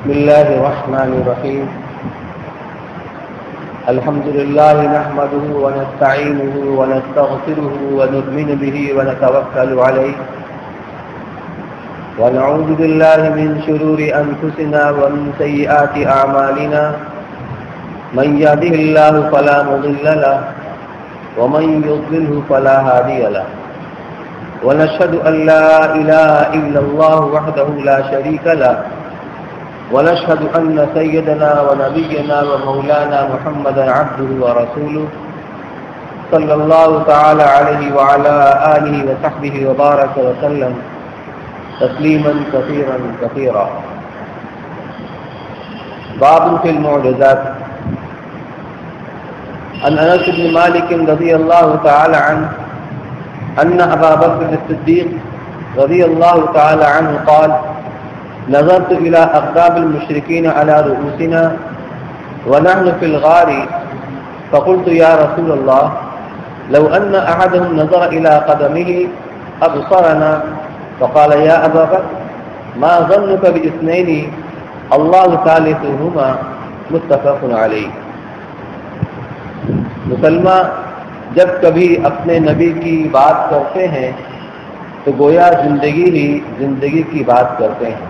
بسم الله الرحمن الرحيم. الحمد لله نحمده ونستعينه ونستغفره ونؤمن به ونتوكل عليه ونعوذ بالله من شرور أنفسنا ومن سيئات أعمالنا. من يهده الله فلا مضل له ومن يضلله فلا هادي له. ونشهد أن لا إله إلا الله وحده لا شريك له ونشهد أن سيدنا ونبينا ومولانا محمدا عبده ورسوله صلى الله تعالى عليه وعلى آله وصحبه وبارك وسلم تسليما كثيرا كثيرا. باب في المعجزات. عن أنس بن مالك رضي الله تعالى عنه أن أبا بكر الصديق رضي الله تعالى عنه قال: نظرت إلى أقدام المشركين على رؤوسنا ونحن في الغار فقلت يا رسول الله لو أن أحدهم نظر إلى قدمه أبصرنا. فقال يا أبا بكر ما ظنك باثنين الله ثالثهما. متفق علیہ. مسلمان جب کبھی اپنے نبی کی بات کرتے ہیں تو گویا زندگی کی بات کرتے ہیں.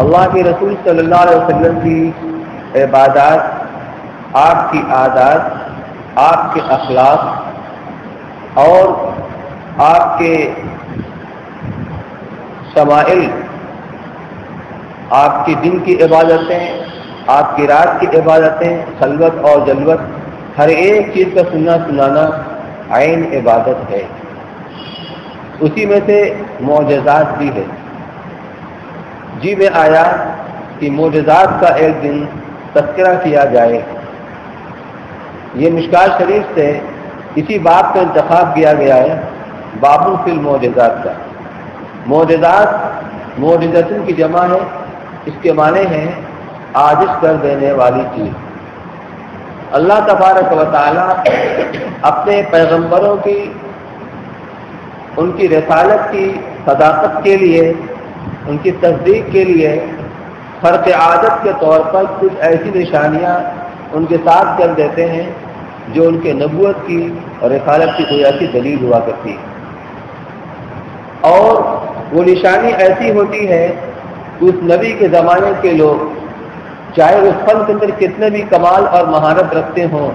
اللہ کے رسول صلی اللہ علیہ وسلم کی عبادات، آپ کی عادات، آپ کے اخلاق اور آپ کے شمائل، آپ کی دن کی عبادتیں، آپ کی رات کی عبادتیں، خلوت اور جلوت، ہر ایک چیز کا سننا سنانا عین عبادت ہے. اسی میں سے معجزات بھی ہے. جی میں آیا کہ معجزات کا ایک دن تذکرہ کیا جائے. یہ مشکات شریف سے اسی بات کا انتخاب کیا گیا ہے، باب فی المعجزات کا. معجزات معجزتن کی جمع ہے، اس کے معنی ہیں عاجز کر دینے والی چیز. اللہ تبارک و تعالی اپنے پیغمبروں کی، ان کی رسالت کی صداقت کے لیے، ان کی تصدیق کے لیے خرق عادت کے طور پر کچھ ایسی نشانیاں ان کے ساتھ کر دیتے ہیں جو ان کے نبوت کی اور رسالت کی کوئی ایسی دلیل ہوا کرتی ہے. اور وہ نشانی ایسی ہوتی ہے کہ اس نبی کے زمانے کے لوگ چاہے اس فن کے اندر کتنے بھی کمال اور مہارت رکھتے ہوں،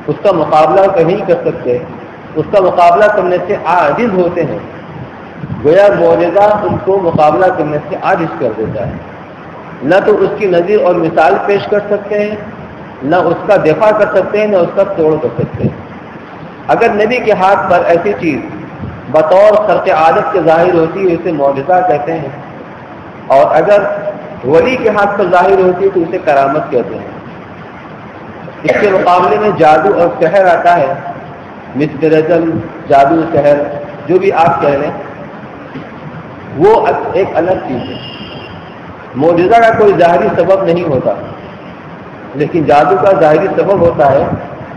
اس کا مقابلہ نہیں کر سکتے، اس کا مقابلہ کرنے سے عاجز ہوتے ہیں. گویا معجزہ ان کو مقابلہ کرنے سے عاجز کر دیتا ہے. نہ تو اس کی نظیر اور مثال پیش کر سکتے ہیں، نہ اس کا دفاع کر سکتے ہیں، نہ اس کا توڑ کر سکتے ہیں. اگر نبی کے ہاتھ پر ایسی چیز بطور خرق عادت کے ظاہر ہوتی ہے اسے معجزہ کہتے ہیں، اور اگر ولی کے ہاتھ پر ظاہر ہوتی ہے تو اسے کرامت کہتے ہیں. اس کے مقابلے میں جادو اور سحر آتا ہے، مثل رجم، جادو، سحر، جو بھی آپ کہہ لیں، وہ ایک الگ چیز ہے. معجزہ کا کوئی ظاہری سبب نہیں ہوتا، لیکن جادو کا ظاہری سبب ہوتا ہے.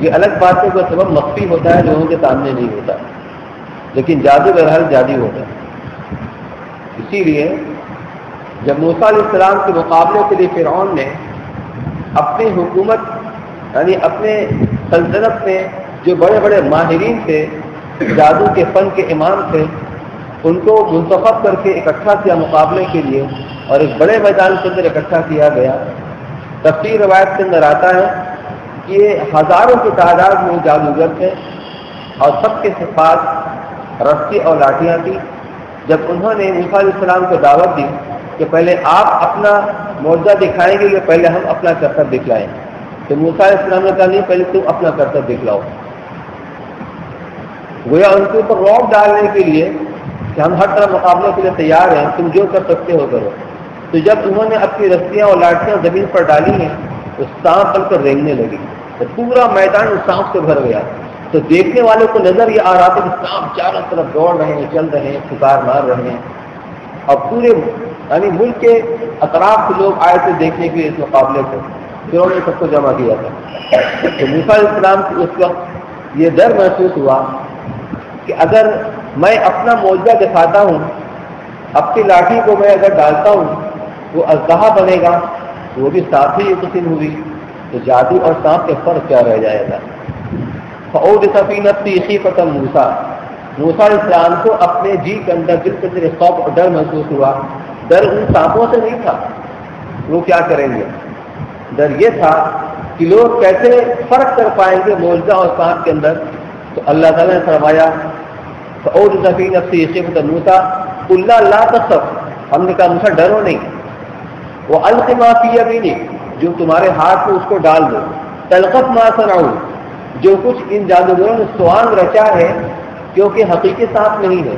یہ الگ بات ہے، کوئی سبب مخفی ہوتا ہے، لوگوں کے سامنے نہیں ہوتا، لیکن جادو بہرحال جادو ہوتا ہے. اسی لیے جب موسیٰ علیہ السلام کے مقابلے کے لیے فرعون نے اپنی حکومت، یعنی اپنے سلطنت میں جو بڑے بڑے ماہرین تھے، جادو کے فن کے امام تھے، ان کو منتخب کر کے اکٹھا کیا مقابلے کے لیے، اور ایک بڑے میدان کے اندر اکٹھا کیا گیا. تفسیر روایت کے اندر آتا ہے کہ یہ ہزاروں کی تعداد میں جادوگر تھے اور سب کے پاس رسی اور لاٹیاں تھیں. جب انہوں نے موسیٰ علیہ السلام کو دعوت دی کہ پہلے آپ اپنا معجزہ دکھائیں گے یا پہلے ہم اپنا کرتب دکھلائیں، تو موسیٰ علیہ السلام نے کہا نہیں، پہلے تم اپنا کرتب دکھلاؤ. گویا ان کے اوپر رعب ڈالنے کے لیے کہ ہم ہر طرح مقابلے کے لیے تیار ہیں، تم جو کر سکتے ہو کرو. تو جب انہوں نے اپنی رسیاں اور لاٹیاں زمین پر ڈالی ہیں تو سانپ بن کر رینگنے لگی، تو پورا میدان اس سانپ سے بھر گیا. تو دیکھنے والے کو نظر یہ آ رہا تھا کہ سانپ چاروں طرف دوڑ رہے ہیں، چل رہے ہیں، پھکار مار رہے ہیں. اور پورے یعنی ملک کے اطراف سے لوگ آئے تھے دیکھنے کے لیے اس مقابلے کو. پھر انہوں نے سب کو جمع کیا تھا. تو موسیٰ علیہ السلام کو اس وقت یہ ڈر محسوس ہوا کہ اگر میں اپنا معجزہ دکھاتا ہوں، اپنی لاٹھی کو میں اگر ڈالتا ہوں وہ اژدہا بنے گا، وہ بھی ساتھ ہی ایک قسم ہوئی، تو جادو اور سانپ کے فرق کیا رہ جائے گا؟ فَأَوْجَسَ فِي نَفْسِهِ خِيفَةً موسیٰ علیہ السلام کو اپنے جی کے اندر دل کے اندر خوف اور ڈر محسوس ہوا۔ ڈر ان سانپوں سے نہیں تھا، وہ کیا کریں گے، ڈر یہ تھا کہ لوگ کیسے فرق کر پائیں گے معجزہ اور سانپ کے اندر۔ تو اللہ تعالیٰ نے فرمایا فَأَوْجَسَ فِي نَفْسِهِ خِيفَةً موسیٰ قُلْ لَا تَخَفْ، ہم نے کہا موسیٰ ڈرو نہیں، وَأَلْقِ مَا فِي يَمِينِكَ، جو تمہارے ہاتھ میں اس کو ڈال دو، تَلْقَفْ مَا صَنَعُوا، جو کچھ ان جادوگروں نے سوانگ رچا ہے، کیونکہ حقیقی سانپ نہیں ہے،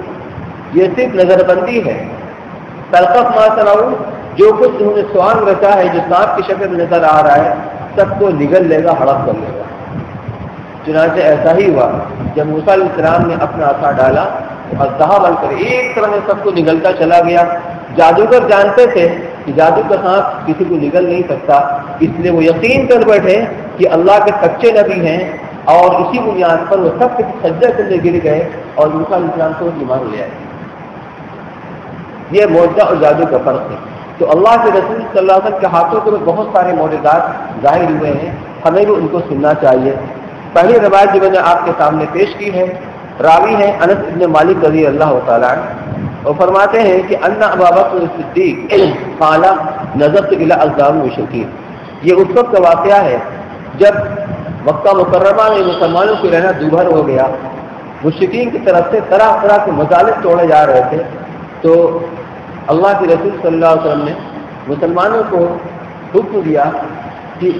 یہ صرف نظر بندی ہے۔ تلقف ما صنعوا، جو کچھ انہوں نے سوانگ رچا ہے جو سانپ کی شکل میں نظر آ رہا ہے، سب کو نگل لے گا، ہڑپ کر لے گا۔ چنانچہ ایسا ہی ہوا، جب موسیٰ علیہ السلام نے اپنا عصا ڈالا تو اژدہا بن کر ایک طرح سے سب کو نگلتا چلا گیا۔ جادوگر جانتے تھے کہ جادو کا سانپ کسی کو نگل نہیں سکتا، اس لیے وہ یقین کر بیٹھے کہ اللہ کے سچے نبی ہیں، اور اسی بنیاد پر وہ سب کے سجدے کے گر گئے اور موسیٰ علیہ السلام کو ایمان لے آئے۔ یہ معجزہ اور جادو کا فرق ہے۔ تو اللہ کے رسول صلی اللہ علیہ وسلم کے ہاتھوں کے بہت سارے معجزات ظاہر ہوئے ہیں، ہمیں بھی ان کو سننا چاہیے۔ پہلی روایت جو میں نے آپ کے سامنے پیش کی ہے، راوی ہیں انس بن مالک رضی اللہ تعالیٰ عنہ، اور فرماتے ہیں کہ ان ابا بکر صدیق قال نظرت الی اقدام المشرکین، یہ اس وقت کا واقعہ ہے جب مکہ مکرمہ میں مسلمانوں کو رہنا دوبھر ہو گیا، مشرکین کی طرف سے طرح طرح کے مظالم توڑے جا رہے تھے، تو اللہ کے رسول صلی اللہ علیہ وسلم نے مسلمانوں کو حکم دیا کہ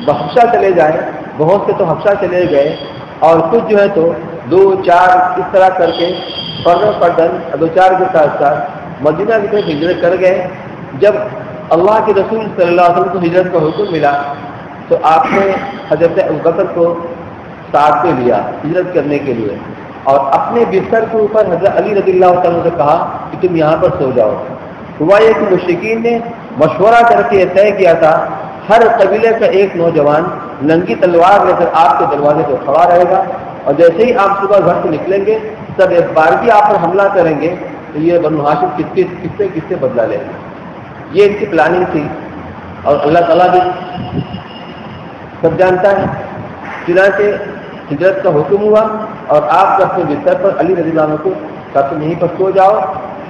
حبشہ چلے جائیں۔ بہت سے تو حبشہ چلے گئے اور کچھ جو ہے تو 2-4 اس طرح کر کے فردن 2-4 کے ساتھ ساتھ مدینہ کی طرف ہجرت کر گئے۔ جب اللہ کے رسول صلی اللہ علیہ وسلم کو ہجرت کا حکم ملا تو آپ نے حضرت ابوبکر کو ساتھ میں لیا ہجرت کرنے کے لیے، اور اپنے بستر کے اوپر حضرت علی رضی اللہ عنہ سے کہا کہ تم یہاں پر سو جاؤ۔ ہوا یہ کہ مشرکین نے مشورہ کر کے طے کیا تھا ہر قبیلے کا ایک نوجوان ننگی تلوار لے کر آپ کے دروازے پر کھڑا رہے گا، اور جیسے ہی آپ صبح گھر سے نکلیں گے سب ایک بارگی آپ پر حملہ کریں گے تو یہ بنو ہاشم کس سے بدلہ لیں گے۔ یہ ان کی پلاننگ تھی، اور اللہ تعالیٰ بھی سب جانتا ہے۔ چنانچہ ہجرت کا حکم ہوا اور آپ اپنے بستر پر علی رضی اللہ عنہ کو کہا تم یہیں پر سو جاؤ،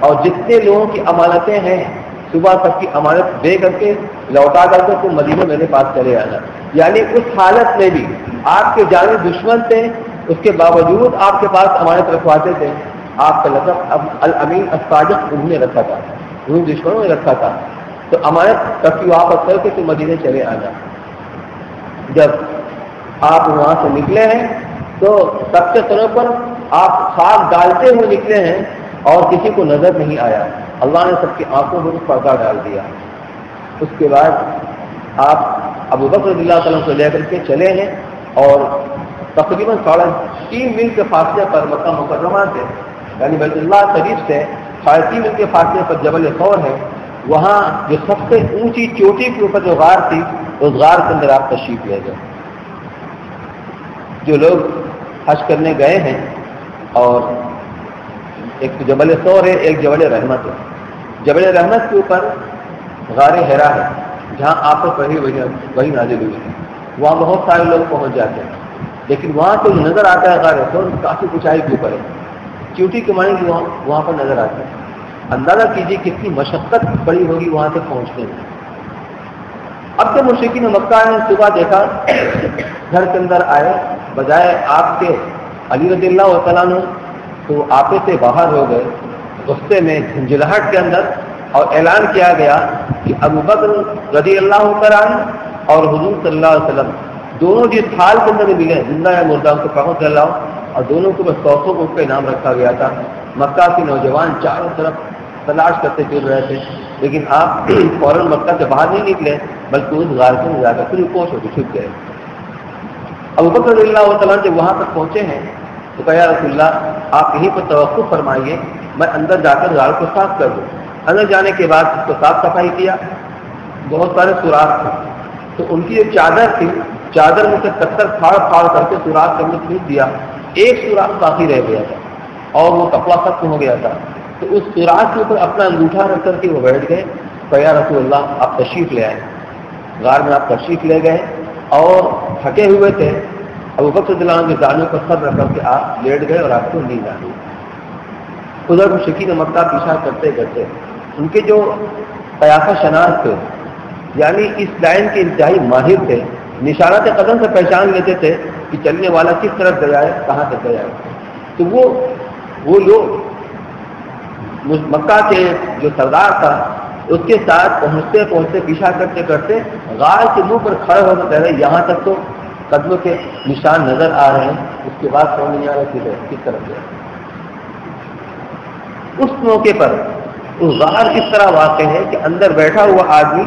اور جتنے لوگوں کی امانتیں ہیں صبح تک کی امانت دے کر کے لوٹا کر کے تم مدینہ میرے پاس چلے آنا۔ یعنی اس حالت میں بھی آپ کے جانب دشمن تھے، اس کے باوجود آپ کے پاس امانت رکھواتے تھے۔ آپ کا لقب الامین الصادق انہوں نے رکھا تھا، انہوں دشمنوں نے رکھا تھا، تو امانت تک کی واپس کر کے تم مدینہ چلے آنا۔ جب آپ وہاں سے نکلے ہیں تو سب کے طرف پر آپ خاک ڈالتے ہوئے نکلے ہیں اور کسی کو نظر نہیں آیا، اللہ نے سب کی آنکھوں میں پردہ ڈال دیا۔ اس کے بعد آپ ابوبکر رضی اللہ تعالیٰ کو لے کر کے چلے ہیں، اور تقریباً 3.5 میل کے فاصلے پر مکہ مکرمہ سے یعنی بیت اللہ شریف سے 3.5 میل کے فاصلے پر جبل ثور ہے، وہاں جو سب سے اونچی چوٹی کے اوپر جو غار تھی اس غار کے اندر آپ تشریف لے گئے۔ جو لوگ حج کرنے گئے ہیں، اور ایک تو جبل ثور ہے، ایک جبل رحمت ہے۔ جبل رحمت کے اوپر غار حرا ہے جہاں آپ کو پہلی وہی نازل ہوئی ہے، وہاں بہت سارے لوگ پہنچ جاتے ہیں، لیکن وہاں سے نظر آتا ہے غار ثور کافی اونچائی کے اوپر ہے، چوٹی کے معنی وہاں پر نظر آتا ہے۔ اندازہ کیجیے کتنی مشقت پڑی ہوگی وہاں سے پہنچنے میں۔ اب جب مشرکین مکہ نے صبح دیکھا گھر کے اندر آئے، بجائے آپ کے علی رضی اللہ تعالیٰ عنہ تو آپے سے باہر ہو گئے غصے میں، جھنجھلاہٹ کے اندر، اور اعلان کیا گیا کہ ابوبکر رضی اللہ تعالیٰ عنہ اور حضور صلی اللہ علیہ وسلم دونوں جس حال کے اندر ملے، زندہ یا مردہ کو پہنچ اللہ، اور دونوں کو بس 100 کو کا انعام رکھا گیا تھا۔ مکہ کے نوجوان چاروں طرف تلاش کرتے پھر رہے تھے، لیکن آپ فوراً مکہ سے باہر نہیں نکلے بلکہ اس غار سے جا کر پھر کوش ہو کے چھپ گئے۔ ابوبکر رضی اللہ تعالیٰ جب وہاں تک پہنچے ہیں تو کہا یا رسول اللہ آپ یہیں پر توقف فرمائیے، میں اندر جا کر غار کو صاف کر دوں۔ اندر جانے کے بعد اس کو صاف صفائی کیا، بہت سارے سوراخ تھے، تو ان کی ایک چادر تھی، چادر میں سے کتر پھاڑ کر کے سوراخ کرنے کھینچ دیا، ایک سوراخ باقی رہ گیا تھا اور وہ کپڑا ختم ہو گیا تھا، تو اس سوراخ کے اوپر اپنا انگوٹھا رکھ کر کے وہ بیٹھ گئے کہ یا رسول اللہ آپ تشریف لے آئے. غار میں آپ تشریف لے گئے اور تھکے ہوئے تھے. ابو بکر رضی اللہ عنہ کے دانوں پر سر رکھ کے آپ لیٹ گئے اور آپ کو نیند آ گئی. ادھر مشرکین مکہ پیچھا کرتے کرتے ان کے جو قیافہ شناس تھے, یعنی اس لائن کے انتہائی ماہر تھے, نشانات قدم سے پہچان لیتے تھے کہ چلنے والا کس طرف گیا ہے, کہاں تک گیا ہے. تو وہ لوگ مکہ کے جو سردار تھا اس کے ساتھ پہنچتے پہنچتے پیچھا کرتے کرتے غار کے منہ پر کھڑے ہو کر کہہ رہے یہاں تک تو قدموں کے نشان نظر آ رہے ہیں, اس کے بعد سمجھ نہیں آ رہا کس طرف گیا. اس موقع پر اس غار کس طرح واقع ہے کہ اندر بیٹھا ہوا آدمی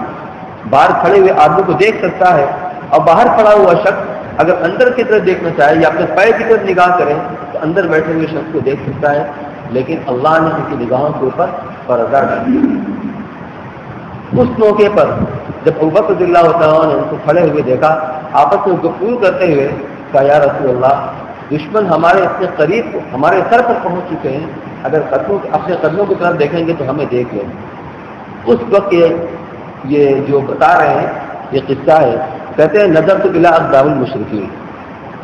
باہر کھڑے ہوئے آدمی کو دیکھ سکتا ہے, اور باہر کھڑا ہوا شخص اگر اندر کی طرف دیکھنا چاہے یا اپنے پیر کی طرف نگاہ کرے تو اندر بیٹھے ہوئے شخص کو دیکھ سکتا ہے. لیکن اللہ نے ان کی نگاہوں کے اوپر پردہ ڈال دیا. اس موقع پر جب ابو بکر رضی اللہ تعالیٰ نے ان کو کھڑے ہوئے دیکھا, آپس میں گفتگو کرتے ہوئے کہا یا رسول اللہ دشمن ہمارے اتنے قریب ہمارے سر پر پہنچ چکے ہیں, اگر اپنے قدموں کی طرف دیکھیں گے تو ہمیں دیکھ لیں. اس وقت یہ جو بتا رہے ہیں یہ قصہ ہے, کہتے ہیں نظر تو الی اقدام المشرکین.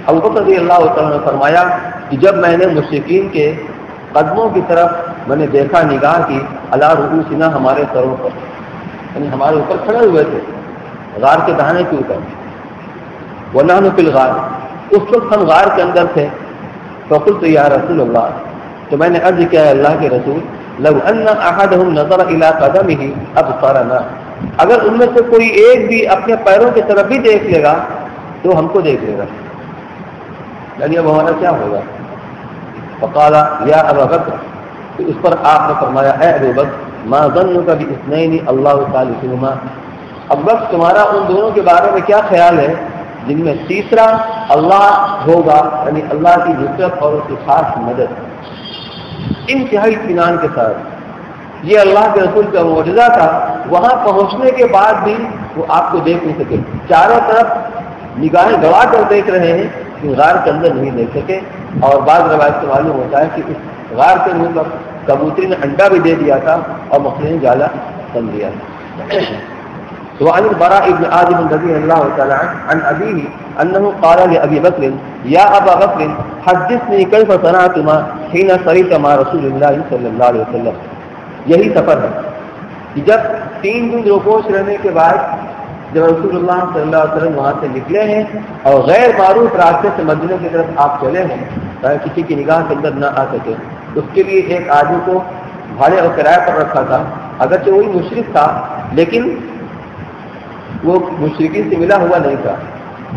ابو بکر رضی اللہ تعالیٰ نے فرمایا کہ جب میں نے مشرکین کے قدموں کی طرف میں نے دیکھا, نگاہ کی, علی رؤوسنا ہمارے سروں پر, یعنی ہمارے اوپر کھڑے ہوئے تھے غار کے دہانے کے اوپر, ونحن فی الغار, اس وقت ہم غار کے اندر تھے. فقلت یا رسول اللہ, تو میں نے عرض کیا اللہ کے رسول, لو ان احدهم نظر الى قدمه ابصرنا, اگر ان میں سے کوئی ایک بھی اپنے پیروں کی طرف بھی دیکھ لے گا تو ہم کو دیکھ لے گا, یعنی اب ہمارا کیا ہوگا. فقال یا ابا بکر, تو اس پر آپ نے فرمایا اے ابو بکر ما ظنک باثنین اللہ ثالثہما, اب بس تمہارا ان دونوں کے بارے میں کیا خیال ہے جن میں تیسرا اللہ ہوگا, یعنی اللہ کی نصرت اور اس کی خاص مدد. انتہائی اطمینان کے ساتھ, یہ اللہ کے رسول کا معجزہ تھا. وہاں پہنچنے کے بعد بھی وہ آپ کو دیکھ نہیں سکے, چاروں طرف نگاہیں گڑا کر دیکھ رہے ہیں کہ غار کے اندر نہیں دیکھ سکے. اور بعض روایت سے معلوم ہوتا ہے کہ اس غار کے منہ پر کبوتری نے انڈا بھی دے دیا تھا اور مکھلی نے جالا بن دیا تھا. وعن البراء بن عازب رضي الله تعالى عن أبيه أنه قال لأبي بكر يا أبا بكر حدثني كيف صنعتما حين صريت مع رسول الله صلى الله عليه وسلم. یہی سفر ہے کہ جب 3 دن روپوش رہنے کے بعد جب رسول اللہ صلی اللہ علیہ وسلم وہاں سے نکلے ہیں اور غیر معروف راستے سے مدینہ کی طرف آپ چلے ہیں تاکہ کسی کی نگاہ کے اندر نہ آ سکے, اس کے لیے ایک آدمی کو بھاڑے اور کرایہ پر رکھا تھا. اگرچہ وہی مشرک تھا لیکن وہ مشرکین سے ملا ہوا نہیں تھا,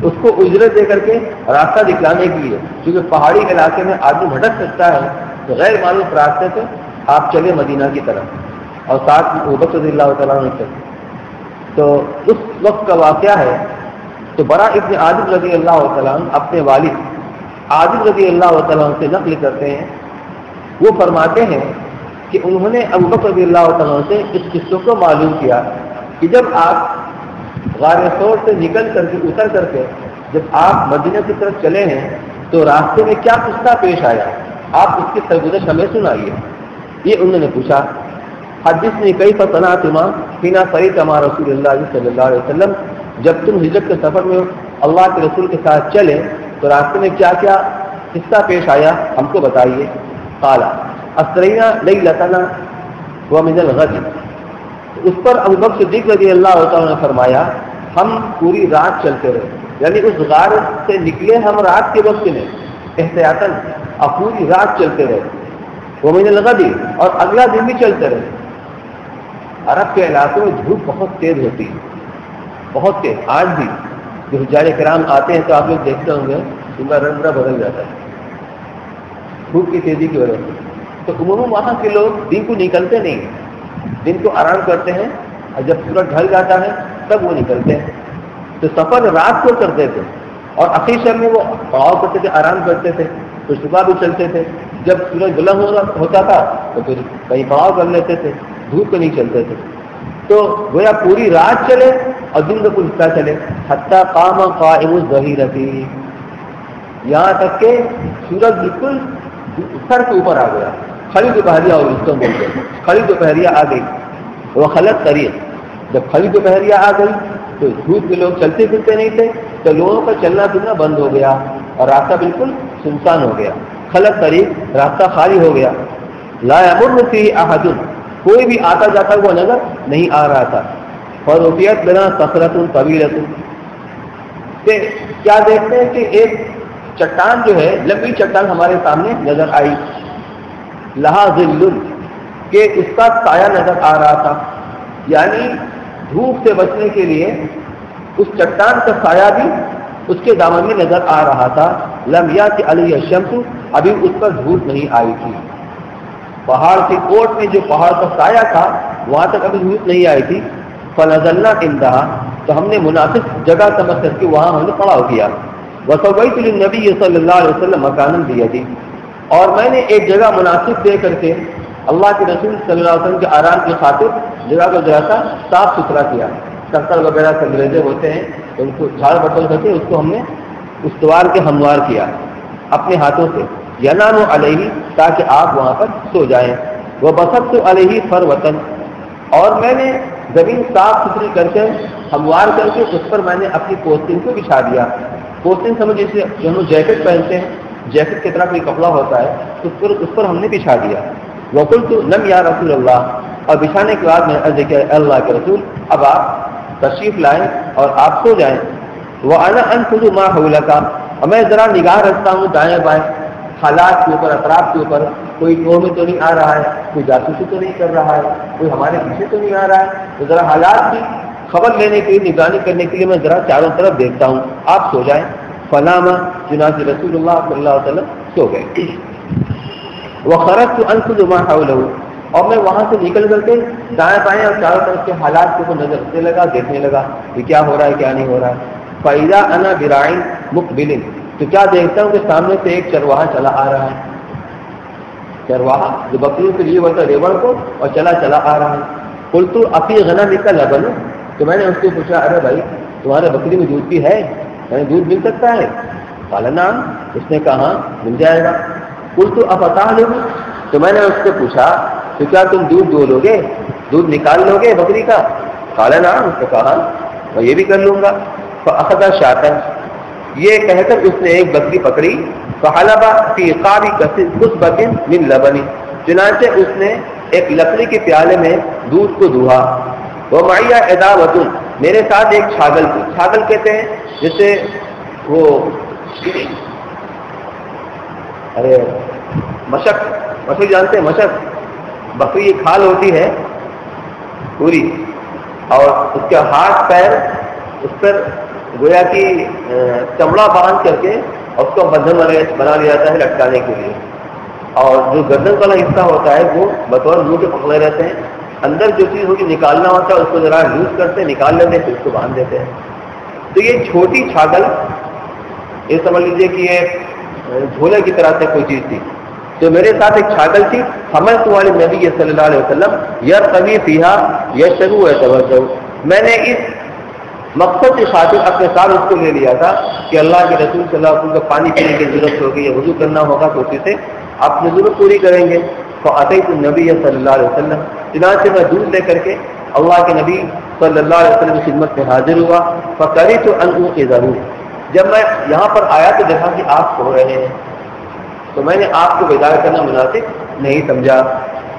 اس کو اجرت دے کر کے راستہ دکھلانے کے لیے, کیونکہ پہاڑی علاقے میں آدمی بھٹک سکتا ہے, تو غیر معروف راستے سے آپ چلے مدینہ کی طرف اور ساتھ ابو بکر رضی اللہ تعالیٰ عنہ چلے. تو اس وقت کا واقعہ ہے. تو براء ابن عازب رضی اللہ تعالیٰ عنہ اپنے والد عازب رضی اللہ تعالیٰ عنہ سے نقل کرتے ہیں, وہ فرماتے ہیں کہ انہوں نے ابو بکر رضی اللہ تعالیٰ عنہ سے اس قصے کو معلوم کیا کہ جب آپ غار ثور سے نکل کر کے اتر کر کے جب آپ مدینہ کی طرف چلے ہیں تو راستے میں کیا قصہ پیش آیا, آپ اس کی سرگزشت ہمیں سنائیے. یہ انہوں نے پوچھا. حدثنی کیف صنعتما حین صریت مع رسول اللہ صلی اللہ علیہ وسلم, جب تم ہجرت کے سفر میں اللہ کے رسول کے ساتھ چلے تو راستے میں کیا کیا قصہ پیش آیا ہم کو بتائیے. قال اسرینا لیلتنا ومن الغد, اس پر ابو بکر صدیق رضی اللہ تعالیٰ نے فرمایا ہم پوری رات چلتے رہے, یعنی اس غار سے نکلے ہم رات کے وقت میں احتیاطاً اور پوری رات چلتے رہے. ومن الغد, اور اگلا دن بھی چلتے رہے. عرب کے علاقوں میں دھوپ بہت تیز ہوتی ہے, بہت تیز. آج بھی جو حجاج کرام آتے ہیں تو آپ لوگ دیکھتے ہوں گے ان کا رنگ بدل جاتا ہے دھوپ کی تیزی کی وجہ سے. تو عموماً وہاں کے لوگ دن کو نکلتے نہیں, دن کو آرام کرتے ہیں, اور جب سورج ڈھل جاتا ہے تب وہ نکلتے ہیں. تو سفر رات کو کرتے تھے اور اخیر شب میں وہ پڑاؤ کرتے تھے, آرام کرتے تھے. تو صبح بھی چلتے تھے, جب سورج بلند ہوتا تھا تو پھر کہیں پڑاؤ کر لیتے تھے, دھوپ کو نہیں چلتے تھے. تو گویا پوری رات چلے اور دن کا کچھ حصہ چلے. حتیٰ قام قائم الظہیرۃ, یہاں تک کہ سورج بالکل سر کے اوپر آ گیا. کھڑی دوپہریہ اور اس کو بولتے ہیں, کھڑی دوپہریہ آ گئی. وہ خلط طریق, جب کھلی دوپہریا آ گئی تو دھوپ میں لوگ چلتے پھرتے نہیں تھے، تو لوگوں کا چلنا پھرنا بند ہو گیا اور راستہ بالکل سنسان ہو گیا، خلق طریق، راستہ خالی ہو گیا. لا یمر فیہ احد، کوئی بھی آتا جاتا ہوا نظر نہیں آ رہا تھا. فرفیت بنا صخرۃ طویلۃ، کہ کیا دیکھتے ہیں کہ ایک چٹان جو ہے، لمبی چٹان ہمارے سامنے نظر آئی. لہا ظل، کہ اس کا سایہ نظر آ رہا تھا، یعنی دھوپ سے بچنے کے لیے اس چٹان کا سایہ بھی اس کے دامن میں نظر آ رہا تھا. لم یأت علیہ الشمس، ابھی اس پر دھوپ نہیں آئی تھی. پہاڑ کی کوٹ میں جو پہاڑ کا سایہ تھا وہاں تک ابھی دھوپ نہیں آئی تھی. فنزلنا عندہا، تو ہم نے مناسب جگہ سمجھ کر کے وہاں ہم نے پڑاؤ کیا. وسویت للنبی صلی اللہ علیہ وسلم مکانا بیدی، اور میں نے ایک جگہ مناسب دے کر کے اللہ کے رسول صلی اللہ علیہ وسلم کے آرام کی خاطر جگہ کو ذرا سا صاف ستھرا کیا. شکر وغیرہ سنگریزے ہوتے ہیں ان کو جھاڑ بٹول کر کے اس کو ہم نے استوار کے ہموار کیا اپنے ہاتھوں سے. ینام علیہ، تاکہ آپ وہاں پر سو جائیں. وہ بسط علیہ فروتن، اور میں نے زمین صاف ستھری کر کے ہموار کر کے اس پر میں نے اپنی پوستین کو بچھا دیا. پوستین سمجھ جیسے جو ہم جیکٹ پہنتے ہیں، جیکٹ کی طرح کوئی کپڑا ہوتا ہے، اس پر ہم نے بچھا دیا. وقلت لم یا رسول اللہ، اور بچھانے کے بعد میں عرض کیا اللہ کے رسول اب آپ تشریف لائیں اور آپ سو جائیں. وَأَنَا أَنْفُذُ مَا حَوْلَكَ، اور میں ذرا نگاہ رکھتا ہوں دائیں بائیں حالات کے اوپر، اطراف کے اوپر، کوئی ٹو میں تو نہیں آ رہا ہے، کوئی جاسوسی تو نہیں کر رہا ہے، کوئی ہمارے پیچھے تو نہیں آ رہا ہے. تو ذرا حالات کی خبر لینے کے لیے، نگرانی کرنے کے لیے میں ذرا چاروں طرف دیکھتا ہوں، آپ سو جائیں. فناما، چنانچہ رسول اللہ صلی اللہ علیہ وسلم سو گئے. وخرجت انفذ ما حوله، اور میں وہاں سے نکل کر کے دائیں بائیں اور چاروں طرف کے حالات کو نظر رکھنے لگا، دیکھنے لگا کہ کیا ہو رہا ہے کیا نہیں ہو رہا ہے. فاذا انا براع مقبل، تو کیا دیکھتا ہوں کہ سامنے سے ایک چرواہا چلا آ رہا ہے. چرواہا جو بکریوں کے لیے ہوتا ہے ریوڑ کو، اور چلا آ رہا ہے. قلت افی غنمک لبن، تو میں نے اس سے پوچھا ارے بھائی تمہارے بکری میں دودھ بھی ہے، یعنی دودھ مل سکتا ہے؟ قال نعم، اس نے کہا مل جائے گا. قلت افتعلم، تو میں نے اس سے پوچھا کہ کیا تم دودھ دو لو گے، دودھ نکال لو گے بکری کا؟ قال نعم، اس نے کہا میں یہ بھی کر لوں گا. فاخذ شاتا، یہ کہہ کر اس نے ایک بکری پکڑی. فحلب فی قاب کسبۃ من لبن، چنانچہ اس نے ایک لکڑی کے پیالے میں دودھ کو دوہا. ومعی اداوۃ، میرے ساتھ ایک چھاگل تھی. چھاگل کہتے ہیں جسے وہ مشق جانتے ہیں؟ مشق، بکری کی کھال ہوتی ہے پوری، اور اس کے ہاتھ پیر اس پر گویا کی چمڑا باندھ کر کے اور اس کو بندھن بنا لیا جاتا ہے لٹکانے کے لیے. اور جو گردن والا حصہ ہوتا ہے وہ بطور منہ کے پکڑے رہتے ہیں. اندر جو چیز ہوگی نکالنا ہوتا ہے اس کو ذرا لوز کرتے ہیں، نکال لیتے ہیں، پھر اس کو باندھ دیتے ہیں. تو یہ چھوٹی چھاگل، یہ سمجھ لیجیے کہ یہ جھولے کی طرح سے کوئی چیز تھی. تو میرے ساتھ ایک چھاگل تھی. حملت والے نبی صلی اللہ علیہ وسلم یرتوی فیہا یشرب ویتوضا، میں نے اس مقصد کی خاطر اپنے ساتھ اس کو لے لیا تھا کہ اللہ کے رسول صلی اللہ علیہ وسلم کو پانی پینے کی ضرورت ہوگی یا وضو کرنا ہوگا تو اسی سے اپنی ضرورت پوری کریں گے. فاتیت النبی صلی اللہ علیہ وسلم، چنانچہ میں دودھ لے کر کے اللہ کے نبی صلی اللہ علیہ وسلم کی خدمت میں حاضر ہوا. فکرہت ان اوقظہ، جب میں یہاں پر آیا تو دیکھا کہ آپ سو رہے ہیں، تو میں نے آپ کو بیدار کرنا مناسب نہیں سمجھا.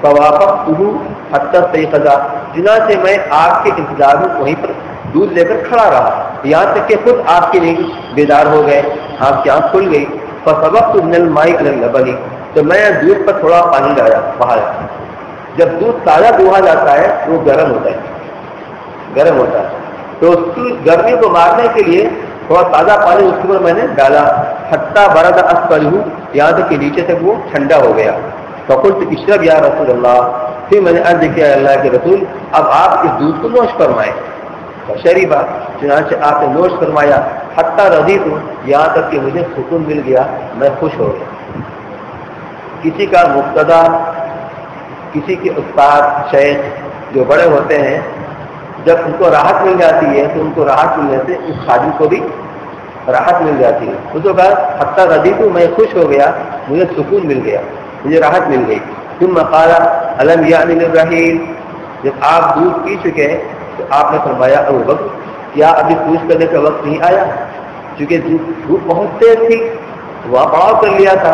فوافقتہ حتی استيقظ، چنانچہ میں آپ کے انتظار میں وہیں پر دودھ لے کر کھڑا رہا یہاں تک کہ خود آپ کے لیے بیدار ہو گئے، آپ کی آنکھ کھل گئی. فسبقت من الماء الى اللبن، تو میں دودھ پر تھوڑا پانی لایا باہر. جب دودھ تازہ دوہا جاتا ہے تو وہ گرم ہوتا ہے، تو اس کی گرمی کو مارنے کے لیے تھوڑا تازہ پانی اس کے اوپر میں نے ڈالا. حتی برد اسفلہ، یہاں تک کہ نیچے تک وہ ٹھنڈا ہو گیا. فقلت اشرب یا رسول اللہ، پھر میں نے عرض کیا اللہ کے رسول اب آپ اس دودھ کو نوش فرمائیں. فشربا، چنانچہ آپ نے نوش فرمایا. حتی رضیت، یہاں تک کہ مجھے سکون مل گیا، میں خوش ہو گیا. کسی کا مقتدی، کسی کے استاد شیخ جو بڑے ہوتے ہیں، جب ان کو راحت مل جاتی ہے تو ان کو راحت ملنے سے اس خادم کو بھی راحت مل جاتی ہے. اس کو کہا حتی رضیت، میں خوش ہو گیا، مجھے سکون مل گیا، مجھے راحت مل گئی. ثم قال الم یأن للرحیل، جب آپ دودھ پی چکے تو آپ نے فرمایا ابو بکر کیا ابھی کوچ کرنے کا وقت نہیں آیا؟ چونکہ دھوپ بہت تیز تھی، وہاں پڑاؤ کر لیا تھا،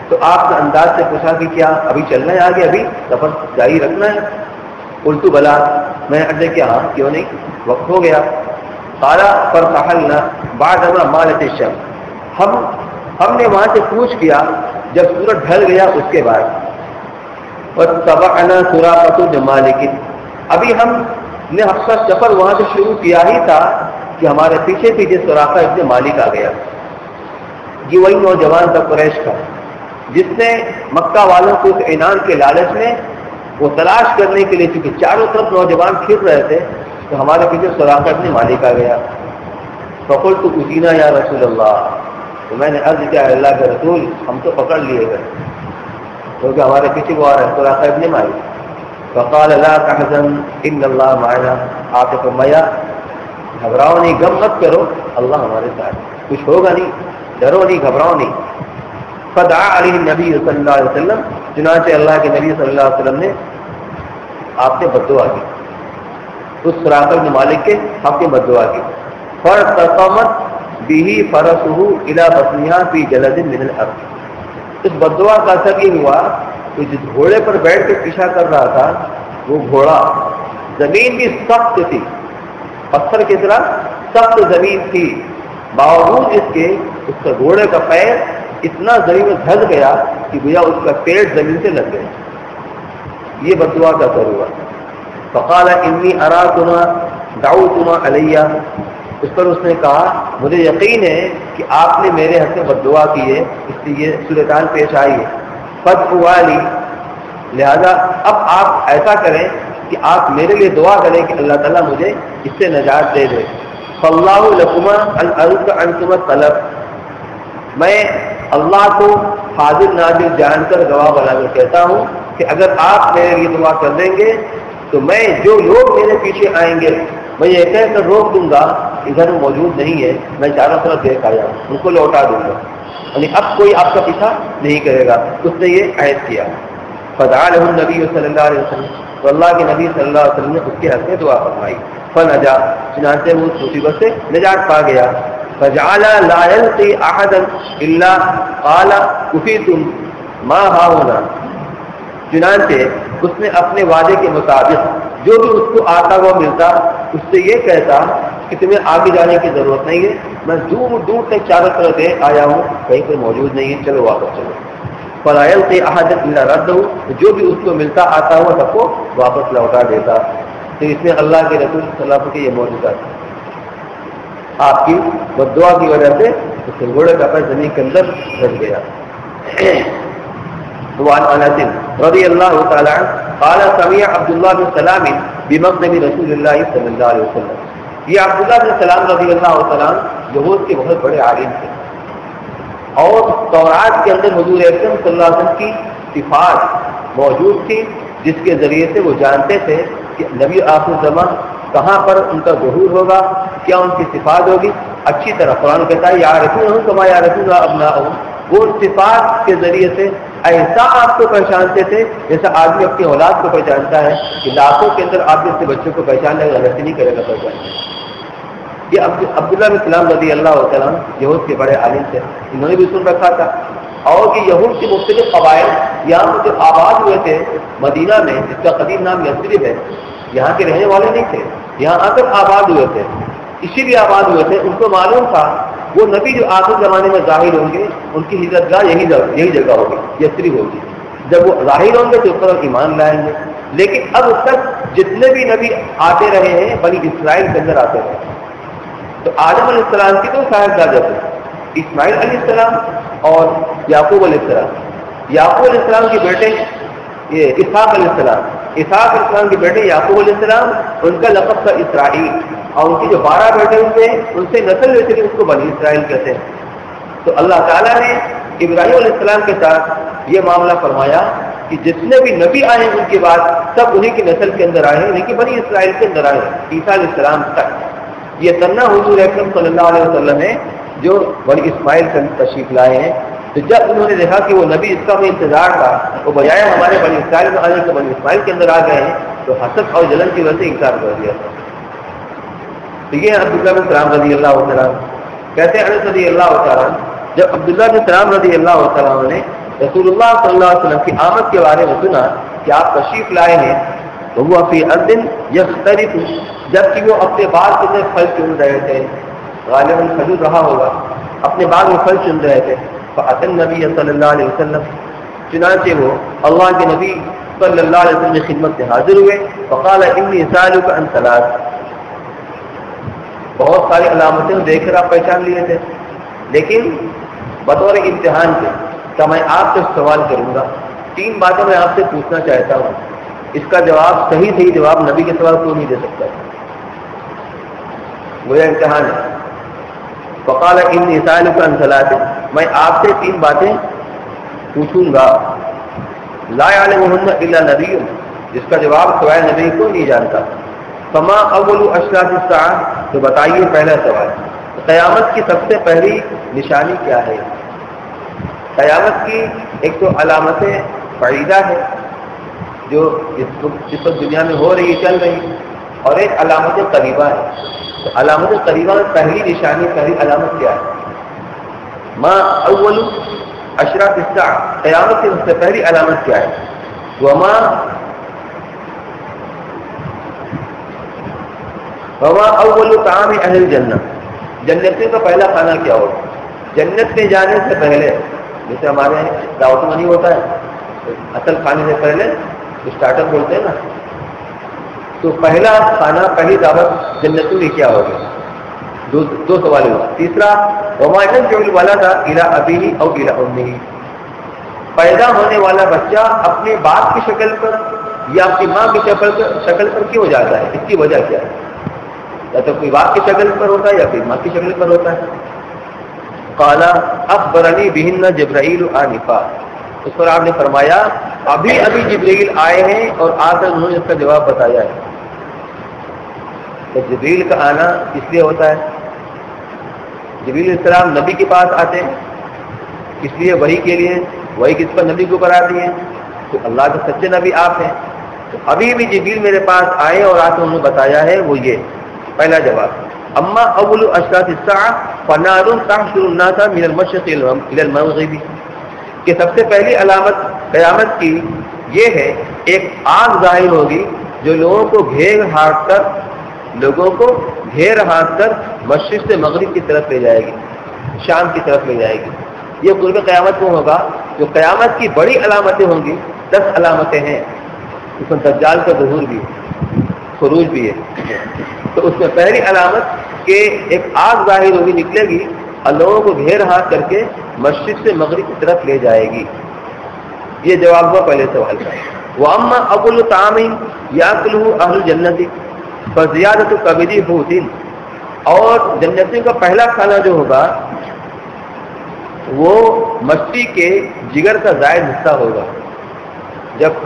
تو آپ نے انداز سے پوچھا کہ کیا ابھی چلنا ہے آگے، ابھی سفر جاری رکھنا ہے؟ قلت بلا، میں نے عرض کیا ہاں کیوں نہیں، وقت ہو گیا۔ قال فرتحلنا بعدما مالت الشمس، ہم نے وہاں سے کوچ کیا جب سورج ڈھل گیا اس کے بعد۔ واتبعنا سراقة بن مالک، ابھی ہم نے اپنا سفر وہاں سے شروع کیا ہی تھا کہ ہمارے پیچھے پیچھے سراقہ ابن مالک آ گیا۔ یہ وہی نوجوان تھا قریش کا جس نے مکہ والوں کو اس انعام کے لالچ میں وہ تلاش کرنے کے لیے، چونکہ چاروں طرف نوجوان پھر رہے تھے، تو ہمارے پیچھے سراقہ ابن مالک آ گیا۔ فقلت اذینا یا رسول اللہ، تو میں نے عرض کیا اللہ کے رسول ہم تو پکڑ لیے گئے کیونکہ ہمارے پیچھے وہ آ رہے ہیں سراقہ ابن مالک۔ فقال لا تحزن ان اللہ معنا، آپ نے فرمایا گھبراؤ نہیں، غم مت کرو، اللہ ہمارے ساتھ، کچھ ہوگا نہیں، ڈرو نہیں، گھبراؤ نہیں۔ فدعا علیہ النبی صلی اللہ علیہ وسلم، چنانچہ اللہ کے نبی صلی اللہ علیہ وسلم نے آپ نے بددعا کی، اس سراقہ بن مالک کے حق میں بددعا کی۔ فرتقمت به فرسه الى بطنها في جلد من الارض، اس بددعا کا اثر یہ ہوا کہ جس گھوڑے پر بیٹھ کے پیچھا کر رہا تھا وہ گھوڑا، زمین بھی سخت تھی، پتھر کی طرح سخت زمین تھی، باوجود اس کے اس کا گھوڑے کا پیر اتنا زمین میں دھس گیا کہ گویا اس کا پیٹ زمین سے لگ گیا۔ یہ بددعا کا اثر ہوا۔ فقال انی اراکما دعوتما علیہ، اس پر اس نے کہا مجھے یقین ہے کہ آپ نے میرے حق میں بددعا کی ہے، اس لیے یہ صورتحال پیش آئی ہے۔ فدعوا لی، لہذا اب آپ ایسا کریں کہ آپ میرے لیے دعا کریں کہ اللہ تعالیٰ مجھے اس سے نجات دے دے۔ فاللہ لکما ان ارد عنکما الطلب، میں اللہ کو حاضر ناظر جان کر گواہ بنا کر کہتا ہوں کہ اگر آپ میرے لیے دعا کر دیں گے تو میں جو لوگ میرے پیچھے آئیں گے میں یہ کہہ کر روک دوں گا ادھر وہ موجود نہیں ہے، میں چاروں طرف دیکھ آیا ان کو لوٹا دوں گا، یعنی اب کوئی آپ کا پیچھا نہیں کرے گا۔ اس نے یہ عہد کیا۔ فدعا له النبی صلی اللہ علیہ وسلم، تو اللہ کے نبی صلی اللہ علیہ وسلم نے اس کے حق میں دعا فرمائی۔ فنجا، چنانچہ وہ اس مصیبت سے نجات پا گیا۔ فجعل لا يلقي احدا الا قال كفيتم ما هاهنا، چنانچہ اس نے اپنے وعدے کے مطابق جو بھی اس کو آتا ہوا ملتا اس سے یہ کہتا کہ تمہیں آگے جانے کی ضرورت نہیں ہے، میں دور دور تک چاروں طرف دیکھ آیا ہوں کہیں کوئی موجود نہیں ہے، چلو واپس چلو۔ فلا يلقي احدا الا رده، جو بھی اس کو ملتا آتا ہوا سب کو واپس لوٹا دیتا۔ تو اس میں اللہ کے رسول صلی اللہ علیہ وسلم کے یہ معجزہ تھا، آپ کی بددعا کی وجہ سے اس گھوڑے کا پیر زمین کے اندر دھس گیا۔ وعن انس رضی اللہ تعالی عنہ قال سمع عبداللہ بن سلام بمقدم رسول اللہ صلی اللہ علیہ وسلم، یہ عبداللہ بن سلام رضی اللہ تعالی عنہ یہود کے بہت بڑے عالم تھے، اور تورات کے اندر حضور اکرم صلی اللہ علیہ وسلم کی صفات موجود تھی جس کے ذریعے سے وہ جانتے تھے کہ نبی آخر زمان کہاں پر ان کا ظہور ہوگا، کیا ان کی صفات ہوگی۔ اچھی طرح قرآن کہتا ہے یعرفونہم کما یعرفون ابناءہم، وہ صفات کے ذریعے سے ایسا آپ کو پہچانتے تھے جیسا آدمی اپنی اولاد کو پہچانتا ہے، کہ لاکھوں کے اندر آپ اپنے بچوں کو پہچان لے گا، غلطی نہیں کرے گا پہچاننے۔ یہ عبداللہ بن سلام رضی اللہ تعالیٰ یہود کے بڑے عالم تھے، انہوں نے بھی سن رکھا تھا، اور یہ یہود کے مختلف قبائل یہاں جو آباد ہوئے تھے مدینہ میں، جس کا قدیم نام یثرب ہے، یہاں کے رہنے والے نہیں تھے، یہاں آ کر آباد ہوئے تھے، اسی لیے آباد ہوئے تھے۔ ان کو معلوم تھا وہ نبی جو آخر زمانے میں ظاہر ہوں گے ان کی ہجرت گاہ یہی جگہ ہوگی، یثرب ہوگی، جب وہ ظاہر ہوں گے تو اس پر ایمان لائیں گے۔ لیکن اب تک جتنے بھی نبی آتے رہے ہیں بنی اسرائیل کے اندر آتے رہے، تو آدم علیہ السلام کی تو صاحبزادہ تھے، اسماعیل علیہ السلام اور یعقوب علیہ السلام، یعقوب علیہ السلام کے بیٹے یہ اسحاق علیہ السلام، اسحاق علیہ السلام کے بیٹے یعقوب علیہ السلام، ان کا لقب تھا اسرائیل، اور ان کے جو 12 بیٹے ہوئے ان سے نسل ہوئی تھی، اس کو بنی اسرائیل کہتے ہیں۔ تو اللہ تعالیٰ نے ابراہیم علیہ السلام کے ساتھ یہ معاملہ فرمایا کہ جتنے بھی نبی آئے ان کے بعد سب انہیں کی نسل کے اندر آئے ہیں، لیکن بنی اسرائیل کے اندر آئے عیسیٰ علیہ السلام تک۔ یہ تنہا حضور اکرم صلی اللہ علیہ وسلم ہے جو بنی اسماعیل کا تشریف لائے ہیں۔ تو جب انہوں نے دیکھا کہ وہ نبی اس کا بھی انتظار تھا، وہ بجائے ہمارے بنی اسرائیل میں آنے کے بنی اسماعیل کے اندر آ گئے ہیں، تو حسد اور جلن کی وجہ سے انکار کر دیا تھا تو یہ عبداللہ بن سلام رضی اللہ تعالیٰ کہتے ہیں انس رضی اللہ تعالیٰ جب عبداللہ بن سلام رضی اللہ تعالیٰ نے رسول اللہ صلی اللہ علیہ وسلم کی آمد کے بارے میں سنا کہ آپ تشریف لائے ہیں تو وہ فی ارض یختلف جبکہ وہ اپنے باغ سے پھل چن رہے تھے غالباً کھجور رہا ہوگا اپنے باغ میں پھل چن رہے تھے فأتی النبی صلی اللہ علیہ وسلم چنانچہ وہ اللہ کے نبی صلی اللہ علیہ وسلم کی خدمت سے حاضر ہوئے فقال انی سالک عن ثلاث بہت ساری علامتیں دیکھ کر آپ پہچان لیے تھے لیکن بطور امتحان کے کہ میں آپ سے سوال کروں گا 3 باتیں میں آپ سے پوچھنا چاہتا ہوں اس کا جواب صحیح جواب نبی کے سوال کوئی نہیں دے سکتا وہ امتحان ہے فقال انی سالک عن ثلاث میں آپ سے 3 باتیں پوچھوں گا لا يعلمهن الا نبی جس کا جواب سوائے نبی کو نہیں جانتا فما اول اشراط الساعہ تو بتائیے پہلا سوال قیامت کی سب سے پہلی نشانی کیا ہے قیامت کی ایک تو علامت بعیدہ ہے جو اس وقت دنیا میں ہو رہی چل رہی اور ایک علامت قریبہ ہے تو علامت قریبہ میں پہلی نشانی پہلی علامت کیا ہے ما اول اشراط الساعہ قیامت کی سب سے پہلی علامت کیا ہے وما اول طعام اہل الجنہ جنتوں کا پہلا کھانا کیا ہوگا جنت میں جانے سے پہلے جیسے ہمارے دعوت میں نہیں ہوتا ہے اصل کھانے سے پہلے اسٹارٹر بولتے ہیں نا تو پہلا کھانا پہلی دعوت جنتوں میں کیا ہوگا دو سوال ہوگا تیسرا وما ينجو الولد الى ابيه او الى امه پیدا ہونے والا بچہ اپنے باپ کی شکل پر یا اپنی ماں کی شکل پر کیوں جاتا ہے اس کی وجہ کیا ہے یا تو کوئی باپ کی شکل پر ہوتا ہے یا پھر ماں کی شکل پر ہوتا ہے قال اخبرني بهن جبرائیل آنفا اس پر آپ نے فرمایا ابھی جبرائیل آئے ہیں اور آ کر انہوں نے اس کا جواب بتایا ہے تو جبرائیل کا آنا اس لیے ہوتا ہے جبرائیل علیہ السلام نبی کے پاس آتے ہیں اس لیے وحی کے لیے وحی کس پر نبی کو کراتی ہے تو اللہ کے سچے نبی آپ ہیں تو ابھی جبرائیل میرے پاس آئے اور آ کر انہوں نے بتایا ہے وہ یہ پہلا جواب اما اول اشراط الساعہ فنار تحشر الناس من المشرق الى المغرب کہ سب سے پہلی علامت قیامت کی یہ ہے ایک آگ ظاہر ہوگی جو لوگوں کو گھیر ہانک کر مشرق سے مغرب کی طرف لے جائے گی شام کی طرف لے جائے گی یہ قرب قیامت کو ہوگا جو قیامت کی بڑی علامتیں ہوں گی 10 علامتیں ہیں اس میں دجال کا ظہور بھی خروج بھی ہے تو اس میں پہلی علامت کہ ایک آگ ظاہر ہوگی نکلے گی اور لوگوں کو گھیر ہاتھ کر کے مشرق سے مغرب کی طرف لے جائے گی یہ جواب ہوا پہلے سوال کا واما اول طعام یاکلہ اہل الجنت فزیادۃ کبدی حوت اور جنتیوں کا پہلا کھانا جو ہوگا وہ مچھلی کے جگر کا زائد حصہ ہوگا جب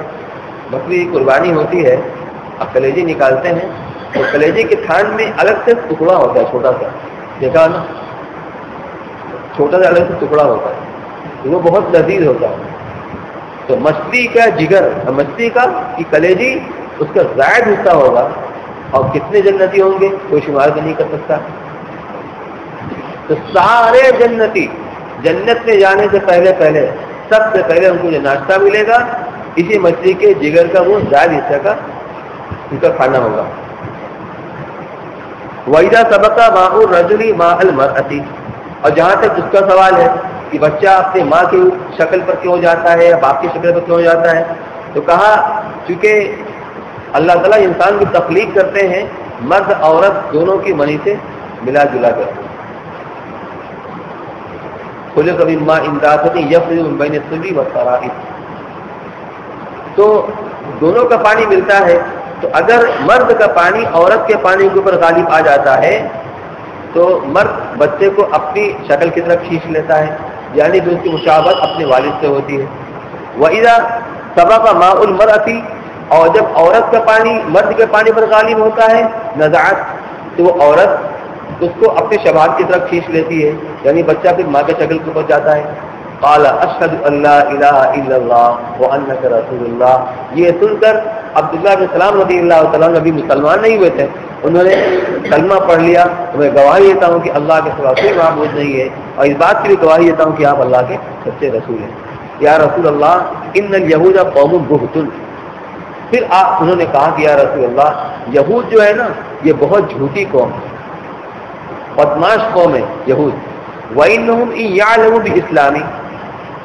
بکری کی قربانی ہوتی ہے اب کلیجی نکالتے ہیں تو کلیجے کے تھان میں الگ سے ٹکڑا ہوتا ہے چھوٹا سا دیکھا نا چھوٹا سا الگ سے ٹکڑا ہوتا ہے وہ بہت لذیذ ہوتا ہے تو مچھلی کا جگر مچھلی کا کلیجی اس کا زائد حصہ ہوگا اور کتنے جنتی ہوں گے کوئی شمار بھی نہیں کر سکتا تو سارے جنتی جنت میں جانے سے پہلے سب سے پہلے ان کو جو ناشتہ ملے گا اسی مچھلی کے جگر کا وہ زائد حصہ کا ان کا کھانا ہوگا وَإِذَا سَبَقَ مَاءُ الرَّجُلِ مَاءَ الْمَرْأَةِ اور جہاں تک اس کا سوال ہے کہ بچہ اپنی ماں کی شکل پر کیوں جاتا ہے یا باپ کی شکل پر کیوں جاتا ہے تو کہا چونکہ اللہ تعالیٰ انسان کی تخلیق کرتے ہیں مرد عورت دونوں کی منی سے ملا جلا کر خلق من ماء دافق یخرج من بین الصلب والترائب تو دونوں کا پانی ملتا ہے تو اگر مرد کا پانی عورت کے پانی کے اوپر غالب آ جاتا ہے تو مرد بچے کو اپنی شکل کی طرف کھینچ لیتا ہے یعنی کہ اس کی مشابہت اپنے والد سے ہوتی ہے وَإِذَا سَبَقَ مَاءُ الْمَرْأَةِ اور جب عورت کا پانی مرد کے پانی پر غالب ہوتا ہے نزعت تو وہ عورت اس کو اپنے شباب کی طرف کھینچ لیتی ہے یعنی بچہ پھر ماں کے شکل کے اوپر جاتا ہے قال اشهد ان لا الہ الا اللہ وانک رسول اللہ یہ سن کر عبداللہ بن سلام رضی اللہ تعالیٰ نبی مسلمان نہیں ہوئے تھے انہوں نے کلمہ پڑھ لیا تو میں گواہی دیتا ہوں کہ اللہ کے سوا کوئی معبود نہیں ہے، اور اس بات کی بھی گواہی دیتا ہوں کہ آپ اللہ کے سچے رسول ہیں۔ یا رسول اللہ ان الیہود قوم بہت، پھر انہوں نے کہا کہ یا رسول اللہ یہود جو ہے نا یہ بہت جھوٹی قوم ہے، بدماش قوم ہے یہود۔ وَإِنَّهُمْ إِن يَعْلَمُوا بِإِسْلَامِ،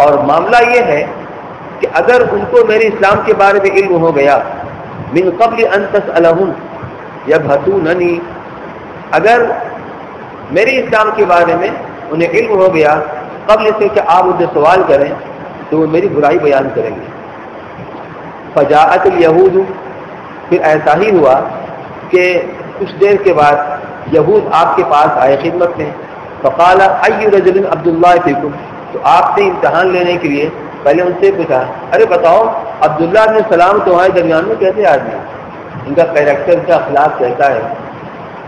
اور معاملہ یہ ہے کہ اگر ان کو میرے اسلام کے بارے میں علم ہو گیا، من قبل ان تسألهم یبہتوننی، اگر میرے اسلام کے بارے میں انہیں علم ہو گیا قبل سے کہ آپ مجھے سوال کریں تو وہ میری برائی بیان کریں گے۔ فجاءت الیہود، پھر ایسا ہی ہوا کہ کچھ دیر کے بعد یہود آپ کے پاس آئے خدمت میں، فقال ای رجل عبداللہ فیکم، تو آپ نے امتحان لینے کے لیے پہلے ان سے پوچھا ارے بتاؤ عبداللہ بن سلام تمہارے درمیان میں کیسے آدمی، ان کا کیریکٹر کا اخلاق کیسا ہے،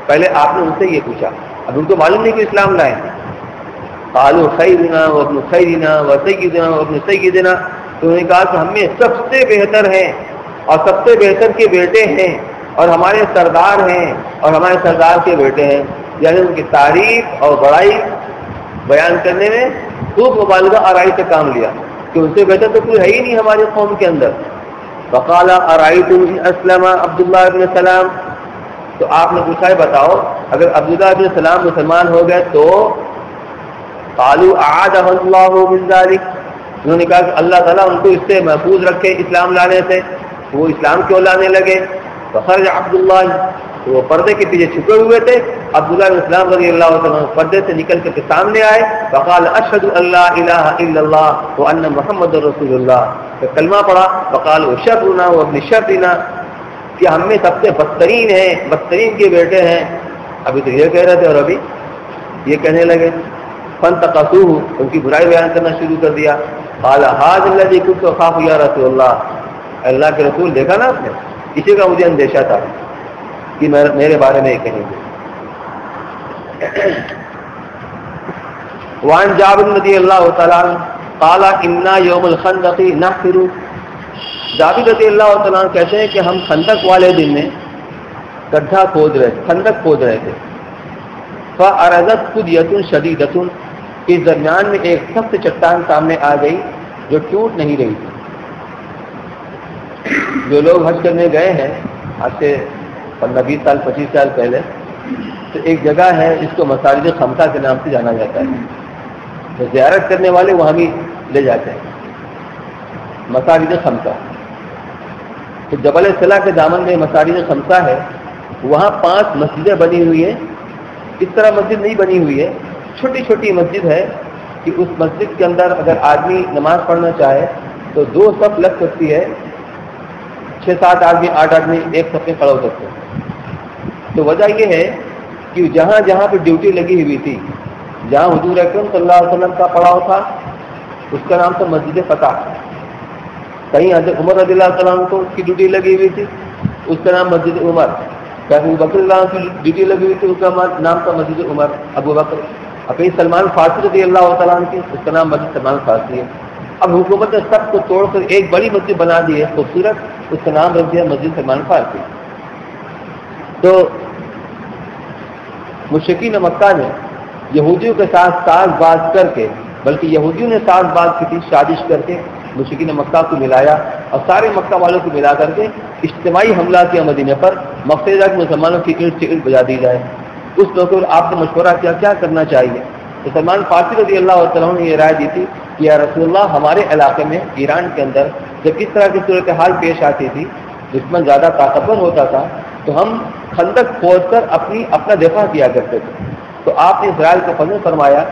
پہلے آپ نے ان سے یہ پوچھا، اب ان کو معلوم نہیں کہ اسلام لائے۔ قالوا خیرنا وابن خیرنا وسیدنا وابن سیدنا، تو انہوں نے کہا کہ ہم میں سب سے بہتر ہیں اور سب سے بہتر کے بیٹے ہیں اور ہمارے سردار ہیں اور ہمارے سردار کے بیٹے ہیں، یعنی ان کی تعریف اور بڑائی بیان کرنے میں خوب مبالغہ آرائی سے کام لیا کہ ان سے بہتر تو کوئی ہے ہی نہیں ہماری قوم کے اندر۔ فقال ارائیتم ان اسلم عبداللہ ابن سلام، تو آپ نے پوچھا ہے بتاؤ اگر عبداللہ ابن سلام مسلمان ہو گئے تو، قالوا اعاذہ اللہ من ذلک، انہوں نے کہا کہ اللہ تعالیٰ ان کو اس سے محفوظ رکھے اسلام لانے سے، وہ اسلام کیوں لانے لگے۔ فخرج عبداللہ، تو وہ پردے کے پیچھے چھپے ہوئے تھے، عبداللہ بن سلام رضی اللہ تعالیٰ پردے سے نکل کر کے سامنے آئے، فقال اشہد ان لا الہ الا اللہ وان محمد رسول اللہ، تو کلمہ پڑھا، فقال شرنا وابن شرنا، کہ ہم میں سب سے بدترین ہیں، بدترین کے بیٹے ہیں، ابھی تو یہ کہہ رہے تھے اور ابھی یہ کہنے لگے۔ فانتقصوہ، ان کی برائی بیان کرنا شروع کر دیا۔ قال ھذا الذی کنت اخاف یا رسول اللہ، اللہ کے رسول دیکھا نا آپ نے، اسی کا مجھے اندیشہ تھا کہ میرے بارے میں یہ کہیں گے۔ وعن جابر رضی اللہ تعالیٰ عنہ قال انا یوم الخندق نحفر، جابر رضی اللہ تعالیٰ عنہ کہتے ہیں کہ ہم خندق والے دن میں گڈھا کھود رہے تھے، خندق کھود رہے تھے، فعرضت قدیۃ شدیدۃ، اس درمیان میں ایک سخت چٹان سامنے آ گئی جو ٹوٹ نہیں رہی تھی۔ جو لوگ حج کرنے گئے ہیں آج سے 15-20 سال 25 سال پہلے، تو ایک جگہ ہے جس کو مساجد خمسہ کے نام سے جانا جاتا ہے، تو زیارت کرنے والے وہاں بھی لے جاتے ہیں، مساجد خمسہ۔ تو جبل صلاح کے دامن میں مساجد خمسہ ہے، وہاں 5 مسجدیں بنی ہوئی ہیں، اس طرح مسجد نہیں بنی ہوئی ہے، چھوٹی چھوٹی مسجد ہے کہ اس مسجد کے اندر اگر آدمی نماز پڑھنا چاہے تو 2 صف لگ سکتی ہے، 6-7 آدمی 8 آدمی ایک صف میں کھڑا ہو سکتے ہیں۔ تو وجہ یہ ہے کہ جہاں جہاں پہ ڈیوٹی لگی ہوئی تھی، جہاں حضور اکرم صلی اللہ علیہ وسلم کا پڑاؤ تھا اس کا نام تھا مسجد فتح، کہیں حضرت عمر رضی اللہ تعالیٰ عنہ کو اس کی ڈیوٹی لگی ہوئی تھی اس کا نام مسجد عمر، کہیں ابو بکر اللہ عنہ کی ڈیوٹی لگی ہوئی تھی اس کا نام تھا مسجد عمر ابو بکر، اور کہیں سلمان فارسی رضی اللہ تعالیٰ عنہ کی اس کا نام مسجد سلمان فارسی ہے۔ اب حکومت نے سب کو توڑ کر ایک بڑی مسجد بنا دی ہے خوبصورت، اس کا نام رکھ دیا مسجد سلمان فارسی۔ تو مشرکین مکہ نے یہودیوں کے ساتھ ساز باز کر کے، بلکہ یہودیوں نے ساز باز کی تھی، سازش کر کے مشرکین مکہ کو ملایا اور سارے مکہ والوں کو ملا کر کے اجتماعی حملہ کیا مدینے پر، مقصد ہے کہ مسلمانوں کی اینٹ سے اینٹ بجا دی جائے۔ اس موقع پر آپ نے مشورہ کیا کیا کرنا چاہیے، تو سلمان فارسی رضی اللہ تعالیٰ نے یہ رائے دی تھی کہ یا رسول اللہ ہمارے علاقے میں ایران کے اندر جب اس طرح کی صورتحال پیش آتی تھی، دشمن زیادہ طاقتور ہوتا تھا تو ہم خندق کھود کر اپنا دفاع کیا کرتے تھے۔ تو آپ نے اسرائیل کو فضل فرمایا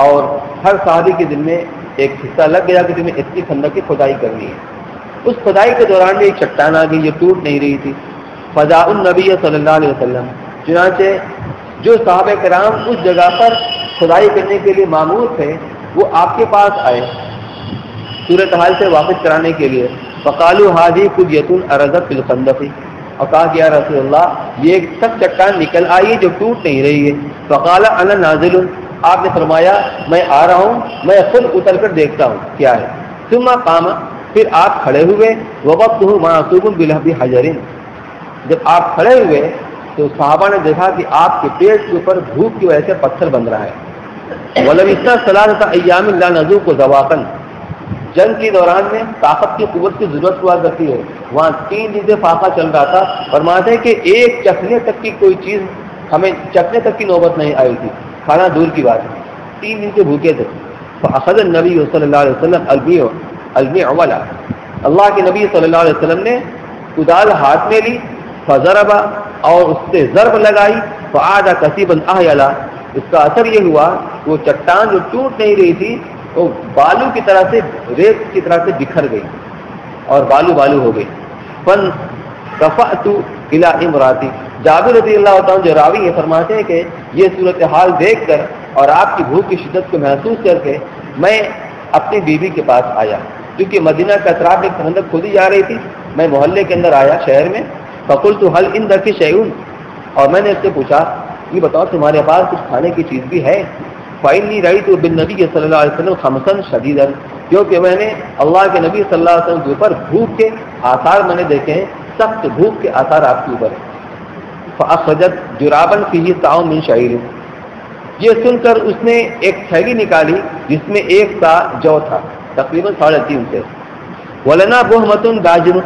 اور ہر صحابی کے دل میں ایک حصہ لگ گیا کہ تمہیں اتنی خندق کی کھدائی کرنی ہے۔ اس کھدائی کے دوران میں ایک چٹان آ گئی جو ٹوٹ نہیں رہی تھی، فضاء النبی صلی اللہ علیہ وسلم، چنانچہ جو صحابہ کرام اس جگہ پر کھدائی کرنے کے لیے مامور تھے وہ آپ کے پاس آئے صورتحال سے واپس کرانے کے لیے، فقالوا هذه قدية ارزت في الخندق، اور کہا کہ یا رسول اللہ یہ ایک سخت چٹان نکل آئی جو ٹوٹ نہیں رہی ہے۔ فقال انا نازل، آپ نے فرمایا میں آ رہا ہوں، میں خود اتر کر دیکھتا ہوں کیا ہے۔ ثم قام، پھر آپ کھڑے ہوئے، ووقته معصوب بلهب حجر، جب آپ کھڑے ہوئے تو صحابہ نے دیکھا کہ آپ کے پیٹ کے اوپر بھوک کی وجہ سے پتھر بن رہا ہے. ولبثنا ثلاثة ایام لا نذوق ذواقا، جنگ کے دوران میں طاقت کی قوت کی ضرورت ہوا کرتی ہے، وہاں 3 دن سے فاقہ چل رہا تھا. فرماتے ہیں کہ ایک چکھنے تک کی کوئی چیز ہمیں چکھنے تک کی نوبت نہیں آئی تھی، کھانا دور کی بات ہے، 3 دن سے بھوکے تھے. فاخذ النبی صلی اللہ علیہ وسلم المیعولا، اللہ کے نبی صلی اللہ علیہ وسلم نے کدال ہاتھ میں لی، فضرب، اور اس سے ضرب لگائی، فعاد کثیبا احیلا، اس کا اثر یہ ہوا وہ چٹان جو ٹوٹ نہیں رہی تھی وہ بالو کی طرح سے، ریت کی طرح سے بکھر گئی اور بالو بالو ہو گئی. فن رفعت الى امراتی، جابر رضی اللہ عنہ جو راوی ہے فرماتے ہیں کہ یہ صورتحال دیکھ کر اور آپ کی بھوک کی شدت کو محسوس کر کے میں اپنی بیوی کے پاس آیا، کیونکہ مدینہ کے اطراف میں خندق کھودی جا رہی تھی. میں محلے کے اندر آیا شہر میں، فقلت هل عندك شيء، اور میں نے اس سے پوچھا یہ بتاؤ تمہارے پاس کچھ کھانے کی چیز بھی ہے؟ فإني رأيت بالنبي صلی اللہ علیہ وسلم خمسا شدیدا، کیونکہ میں نے اللہ کے نبی صلی اللہ علیہ وسلم کے اوپر بھوک کے آثار میں نے دیکھے ہیں، سخت بھوک کے آثار آپ کے اوپر. فأخرجت جرابا فيه طعام من شعير، یہ سن کر اس نے ایک تھیلی نکالی جس میں 1 سا جو تھا، تقریباً 3.5 سے. ولنا بہمۃ داجن،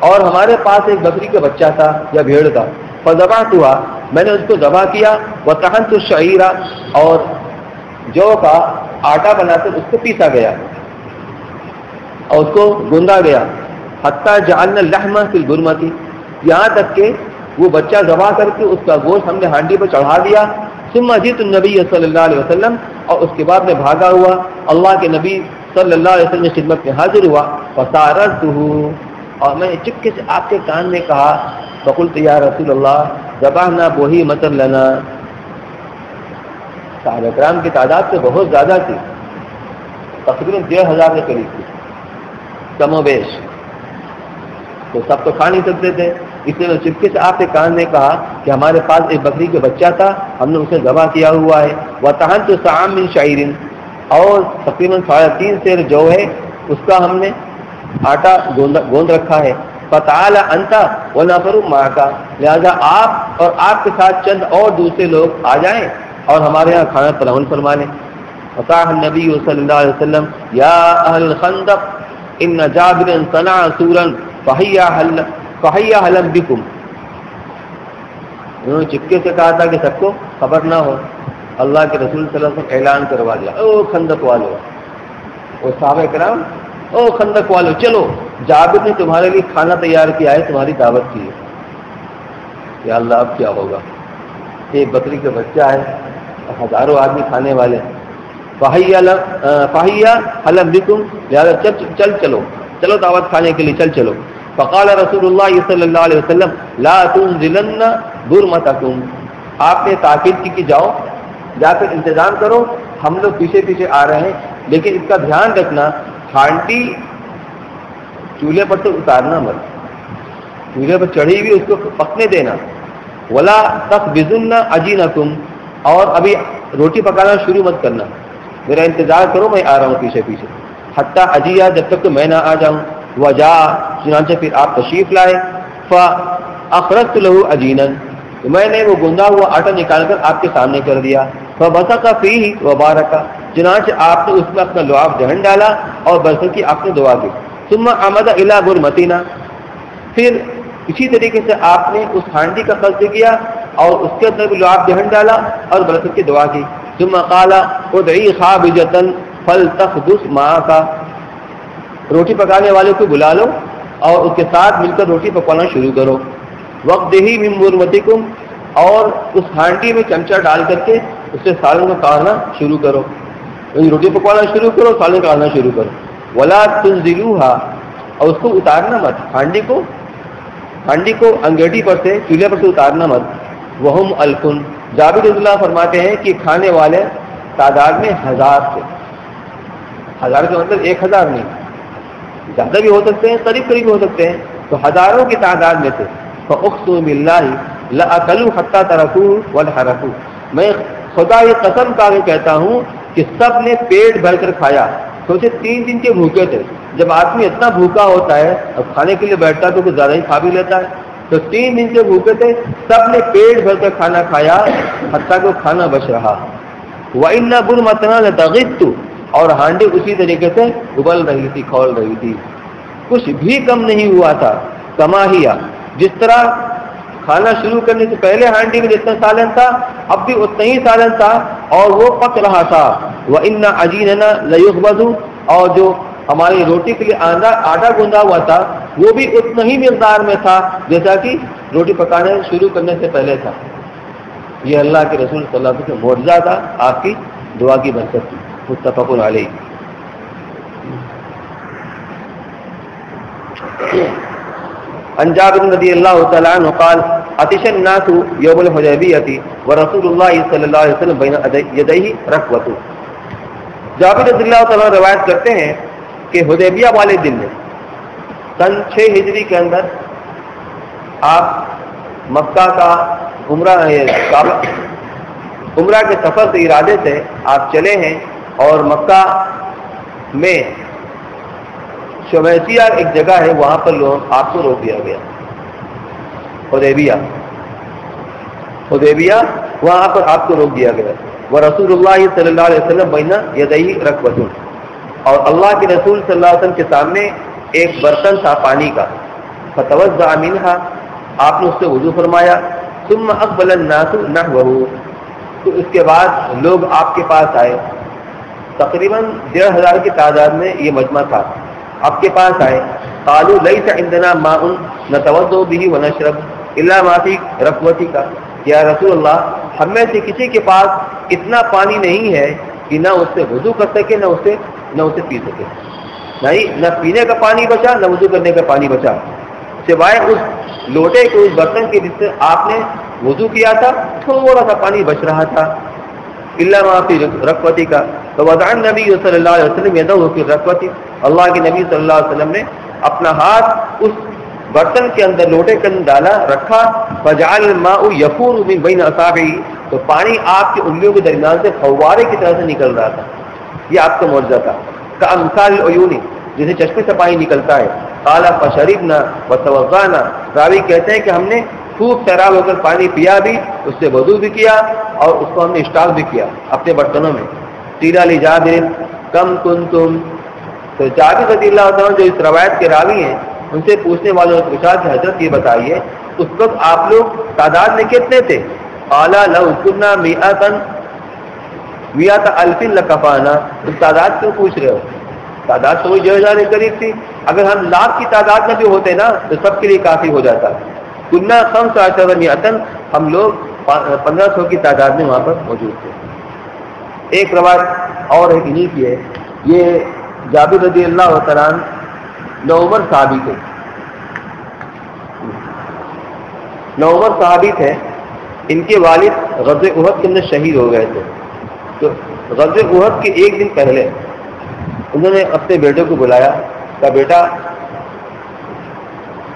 اور ہمارے پاس ایک بکری کا بچہ تھا یا بھیڑ تھا. فذبحتها، میں نے اس کو ذبح کیا. وطحنت الشعير، اور جو کا آٹا بنا کر اس کو پیسا گیا اور اس کو گوندا گیا. حتی جعلنا اللحم فی البرمۃ، یہاں تک کہ وہ بچہ ذبح کر کے اس کا گوشت ہم نے ہانڈی پر چڑھا دیا. ثم جئت النبی صلی اللہ علیہ وسلم، اور اس کے بعد میں بھاگا ہوا اللہ کے نبی صلی اللہ علیہ وسلم کی خدمت میں حاضر ہوا. فساررته، اور میں نے چپکے سے آپ کے کان میں کہا، فقلت یا رسول اللہ ذبحنا بہیمۃ لنا. صحابہ کرام کی تعداد سے بہت زیادہ تھی، تقریباً 1,500 کے قریب تھی، کم و بیش، تو سب تو کھا نہیں سکتے تھے. اس لیے میں چپکے سے آپ کے کان میں کہا کہ ہمارے پاس ایک بکری کا بچہ تھا، ہم نے اسے ذبح کیا ہوا ہے. وطحنت صاع من شعیر، اور تقریباً 3.5 سیر جو ہے اس کا ہم نے آٹا گوند رکھا ہے. فتعال انت ونفر معك، لہذا آپ اور آپ کے ساتھ چند اور دوسرے لوگ آ جائیں اور ہمارے یہاں کھانا تناول فرما لیں. فقال النبی صلی اللہ علیہ وسلم یا اہل الخندق ان جابر صنع سورا فحیا حلم بکم. انہوں نے چپکے سے کہا تھا کہ سب کو خبر نہ ہو. اللہ کے رسول صلی اللہ علیہ وسلم اعلان کروا دیا، او خندق والو، او صحابہ کرام، او خندق والو، چلو جابر نے تمہارے لیے کھانا تیار کیا ہے، تمہاری دعوت کی ہے. یا اللہ اب کیا ہوگا، ایک بکری کا بچہ ہے، ہزاروں آدمی کھانے والے. فحیا حلم بکم، لہٰذا چلو دعوت کھانے کے لیے چلو. فقال رسول اللہ صلی اللہ علیہ وسلم لا تنزلن برمتکم، آپ نے تاکید کی کہ جاؤ جا کر انتظام کرو، ہم لوگ پیچھے پیچھے آ رہے ہیں، لیکن اس کا دھیان رکھنا ہانڈی چولہے پر تو اتارنا مت، چولہے پر چڑھی ہوئی اس کو پکنے دینا. ولا تخبزن عجینکم، اور ابھی روٹی پکانا شروع مت کرنا، میرا انتظار کرو، میں آ رہا ہوں پیچھے پیچھے. حتی اجیہ، جب تک تو میں نہ آ جاؤں. وجا، چنانچہ پھر آپ تشریف لائے. فاخرجت له عجینا، میں نے وہ گوندا ہوا آٹا نکال کر آپ کے سامنے کر دیا. فبصق فیہ وبارک، چنانچہ آپ نے اس میں اپنا لعاب دہن ڈالا اور برکت کی آپ نے دعا کی. ثم عمد الی برمتنا، پھر اسی طریقے سے آپ نے اس ہانڈی کا قصد کیا اور اس کے اندر بھی لعاب دہن ڈالا اور برکت کی دعا کی. ثم قال ادعی خابزۃ فلتخبز معک، روٹی پکانے والے کو بلا لو اور اس کے ساتھ مل کر روٹی پکانا شروع کرو. وقدہی من برمتکم، اور اس ہانڈی میں چمچہ ڈال کر کے اس سے سالن کو کاٹنا شروع کرو، روٹی پکانا شروع کرو، سالن کاٹنا شروع کرو. ولا تنزلوها، اور اس کو اتارنا مت، ہانڈی کو انگیٹھی پر سے، چولہے پر سے اتارنا مت. وہم الکن، جابر رضی اللہ فرماتے ہیں کہ کھانے والے تعداد میں 1000 تھے. 1000 کا مطلب 1000 نہیں، زیادہ بھی ہو سکتے ہیں، قریب بھی ہو سکتے ہیں، تو ہزاروں کی تعداد میں سے. فاقسم باللہ لاکلوا حتی ترکوا وانحرفوا، میں خدا کی قسم کھا کے کہتا ہوں کہ سب نے پیٹ بھر کر کھایا. سوچے 3 دن کے بھوکے تھے، جب آدمی اتنا بھوکا ہوتا ہے اب کھانے کے لیے بیٹھتا ہے تو کچھ زیادہ ہی کھا بھی لیتا ہے. تو 3 دن سے بھوکے تھے، سب نے پیٹ بھر کر کھانا کھایا حتیٰ کہ کھانا بچ رہا۔ وَإِنَّ بُرْمَتَنَا لَتَغِثُّ، اور ہانڈی اسی طریقے سے ابل رہی تھی، کھول رہی تھی، کچھ بھی کم نہیں ہوا تھا۔ کما ہیا، جس طرح کھانا شروع کرنے سے پہلے ہانڈی میں جتنا سالن تھا اب بھی اتنا ہی سالن تھا اور وہ پک رہا تھا۔ وَإِنَّ عَجِينَنَا لَيُخْبَزُ، اور جو ہماری روٹی کے لیے آٹا گوندھا ہوا تھا وہ بھی اتنا ہی مقدار میں تھا جیسا کہ روٹی پکانے شروع کرنے سے پہلے تھا۔ یہ اللہ کے رسول صلی اللہ علیہ وسلم کا معجزہ تھا، آپ کی دعا کی برکت تھی۔ متفق علیہ۔ عن جابر رضی اللہ تعالی عنہ قال عطش الناس یوم الحدیبیہ ورسول اللہ صلی اللہ علیہ وسلم بین یدیہ رکوۃ۔ جابر رضی اللہ تعالی عنہ روایت کرتے ہیں کہ حدیبیہ والے دن میں سن 6 ہجری کے اندر آپ مکہ کا عمرہ کے سفر کے ارادے سے آپ چلے ہیں اور مکہ میں شمیسیہ ایک جگہ ہے، وہاں پر لوگ آپ کو روک دیا گیا۔ حدیبیہ وہاں پر آپ کو روک دیا گیا۔ ورسول اللہ صلی اللہ علیہ وسلم بین یدیہ رکوۃ، اور اللہ کے رسول صلی اللہ علیہ وسلم کے سامنے ایک برتن تھا پانی کا۔ فتوضأ منہا، آپ نے اس سے وضو فرمایا۔ ثم اقبل الناس نحوہ، تو اس کے بعد لوگ آپ کے پاس آئے، تقریباً 1500 کی تعداد میں یہ مجمع تھا، آپ کے پاس آئے۔ قالوا لیس عندنا ماء نتوضأ به ونشرب الا ما فی رکوتک، یا رسول اللہ ہم میں سے کسی کے پاس اتنا پانی نہیں ہے کہ نہ اس سے وضو کر سکے نہ اسے پی سکے، نہیں نہ پینے کا پانی بچا نہ وضو کرنے کا پانی بچا، سوائے اس لوٹے کے اس برتن کے جس سے آپ نے وضو کیا تھا تھوڑا سا پانی بچ رہا تھا۔ الا ما فی رکوتک، فوضع النبی صلی اللہ علیہ وسلم یدہ فی الرکوۃ، اللہ کے نبی صلی اللہ علیہ وسلم نے اپنا ہاتھ اس برتن کے اندر لوٹے کے اندر ڈالا رکھا۔ فجعل الماء یفور من بین اصابعہ، تو پانی آپ کی انگلیوں کے درمیان سے فوارے کی طرح سے نکل رہا تھا، یہ آپ کا معجزہ تھا۔ کامثال العیون، جیسے چشمے سے پانی نکلتا ہے۔ قال فشربنا وتوضأنا، راوی کہتے ہیں کہ ہم نے خوب سیراب ہو کر پانی پیا بھی، اس سے وضو بھی کیا اور اس کو ہم نے اسٹاک بھی کیا اپنے برتنوں میں۔ قیل لجابر کم کنتم، تو جابر رضی اللہ عنہ جو اس روایت کے راوی ہیں ان سے پوچھنے والوں نے پوچھا کہ حضرت یہ بتائیے اس وقت آپ لوگ تعداد میں کتنے تھے؟ قال لو كنا 100 الف لکفانا، تم تعداد کیوں پوچھ رہے ہو؟ تعداد تو وہی 1000 کے قریب تھی، اگر ہم لاکھ کی تعداد میں بھی ہوتے نا تو سب کے لیے کافی ہو جاتا۔ كنا 15 ہم لوگ 1500 کی تعداد میں وہاں پر موجود تھے۔ ایک روایت اور ہے انہی کی ہے، یہ جابر رضی اللہ تعالیٰ عنہ نوعمر صحابی تھے، نوعمر صحابی تھے، ان کے والد غزوہ احد کے اندر شہید ہو گئے تھے۔ تو غزوہ احد کے ایک دن پہلے انہوں نے اپنے بیٹے کو بلایا، کہا بیٹا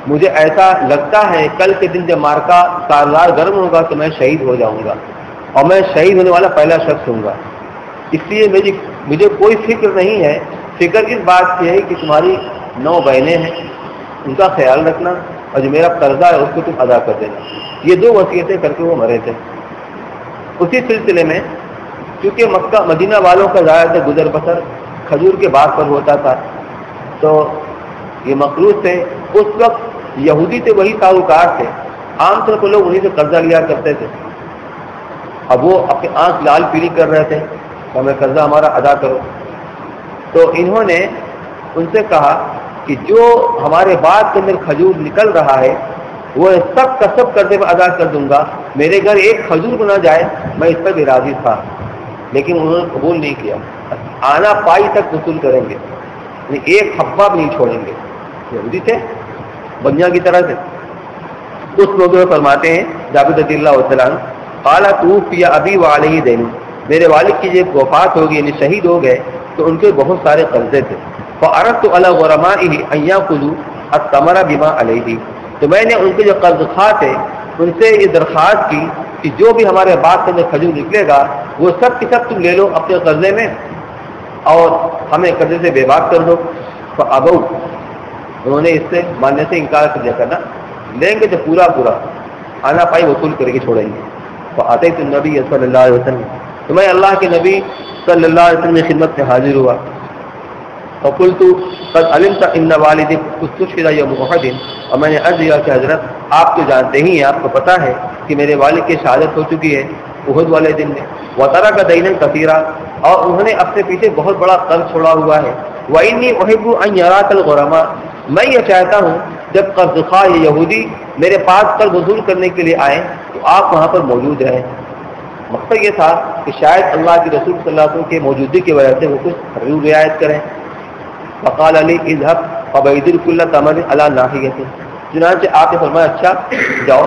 مجھے ایسا لگتا ہے کل کے دن جب مارکا کارزار گرم ہوگا تو میں شہید ہو جاؤں گا اور میں شہید ہونے والا پہلا شخص ہوں گا، اس لیے مجھے کوئی فکر نہیں ہے، فکر اس بات کی ہے کہ تمہاری 9 بہنیں ہیں ان کا خیال رکھنا اور جو میرا قرضہ ہے اس کو تم ادا کر دینا۔ یہ 2 وصیتیں کر کے وہ مرے تھے۔ اسی سلسلے میں کیونکہ مکہ مدینہ والوں کا زیادہ تر گزر بسر کھجور کے باغ پر ہوتا تھا تو یہ مقروض تھے، اس وقت یہودی تھے وہی ساہوکار تھے، عام طور پر لوگ انہیں سے قرضہ لیا کرتے تھے۔ اب وہ اپنی آنکھ لال پیلی کر رہے تھے کہ ہمیں قرضہ ہمارا ادا کرو، تو انہوں نے ان سے کہا کہ جو ہمارے باغ کے اندر کھجور نکل رہا ہے وہ سب کا سب قرضے میں ادا کر دوں گا، میرے گھر ایک کھجور کو نہ جائے میں اس پر بھی راضی تھا، لیکن انہوں نے قبول نہیں کیا، آنا پائی تک وصول کریں گے، یعنی ایک حبہ بھی نہیں چھوڑیں گے۔ یہودی تھے بنیا کی طرح سے۔ اس موقع میں فرماتے ہیں جابر رضی اللہ تعالیٰ عنہ قال توفی ابی وعلیہ دین، میرے والد کی جب وفات ہوگی یعنی شہید ہو گئے تو ان کے بہت سارے قرضے تھے، فاردت علی غرمائہ ان یاخذوا الثمر بما علیہ، تو میں نے ان کے جو قرض خواہ تھے ان سے یہ درخواست کی کہ جو بھی ہمارے باغ کے اندر کھجور نکلے گا وہ سب کی سب تم لے لو اپنے قرضے میں اور ہمیں قرضے سے بے باک کر دو۔ فابوا، انہوں نے اس سے ماننے سے انکار کر دیا، کرنا لیں گے تو پورا آنا پائی وصول کر کے چھوڑیں گے. تو آتے تو نبی صلی اللہ علیہ وسلم، تو میں اللہ کے نبی صلی اللہ علیہ وسلم کی خدمت میں حاضر ہوا. فقلت قد علمت ان والدی استشهد یوم احد، اور میں نے عرض کیا کہ حضرت آپ تو جانتے ہی ہیں، آپ کو پتہ ہے کہ میرے والد کی شہادت ہو چکی ہے احد والے دن میں. وترک دینا کثیرا، اور انہوں نے اپنے پیچھے بہت بڑا قرض چھوڑا ہوا ہے. وانی احب ان یراک الغرماء، میں یہ چاہتا ہوں جب قرض خواہ یہودی میرے پاس قرض وصول کرنے کے لیے آئیں تو آپ وہاں پر موجود رہیں. مقصد یہ تھا کہ شاید اللہ کے رسول صلی اللہ علیہ وسلم کی موجودگی کی وجہ سے وہ کچھ حقوق رعایت کریں. فقال علی اذهب فبیدر کل تمر علی ناحیۃ، چنانچہ آپ نے فرمایا اچھا جاؤ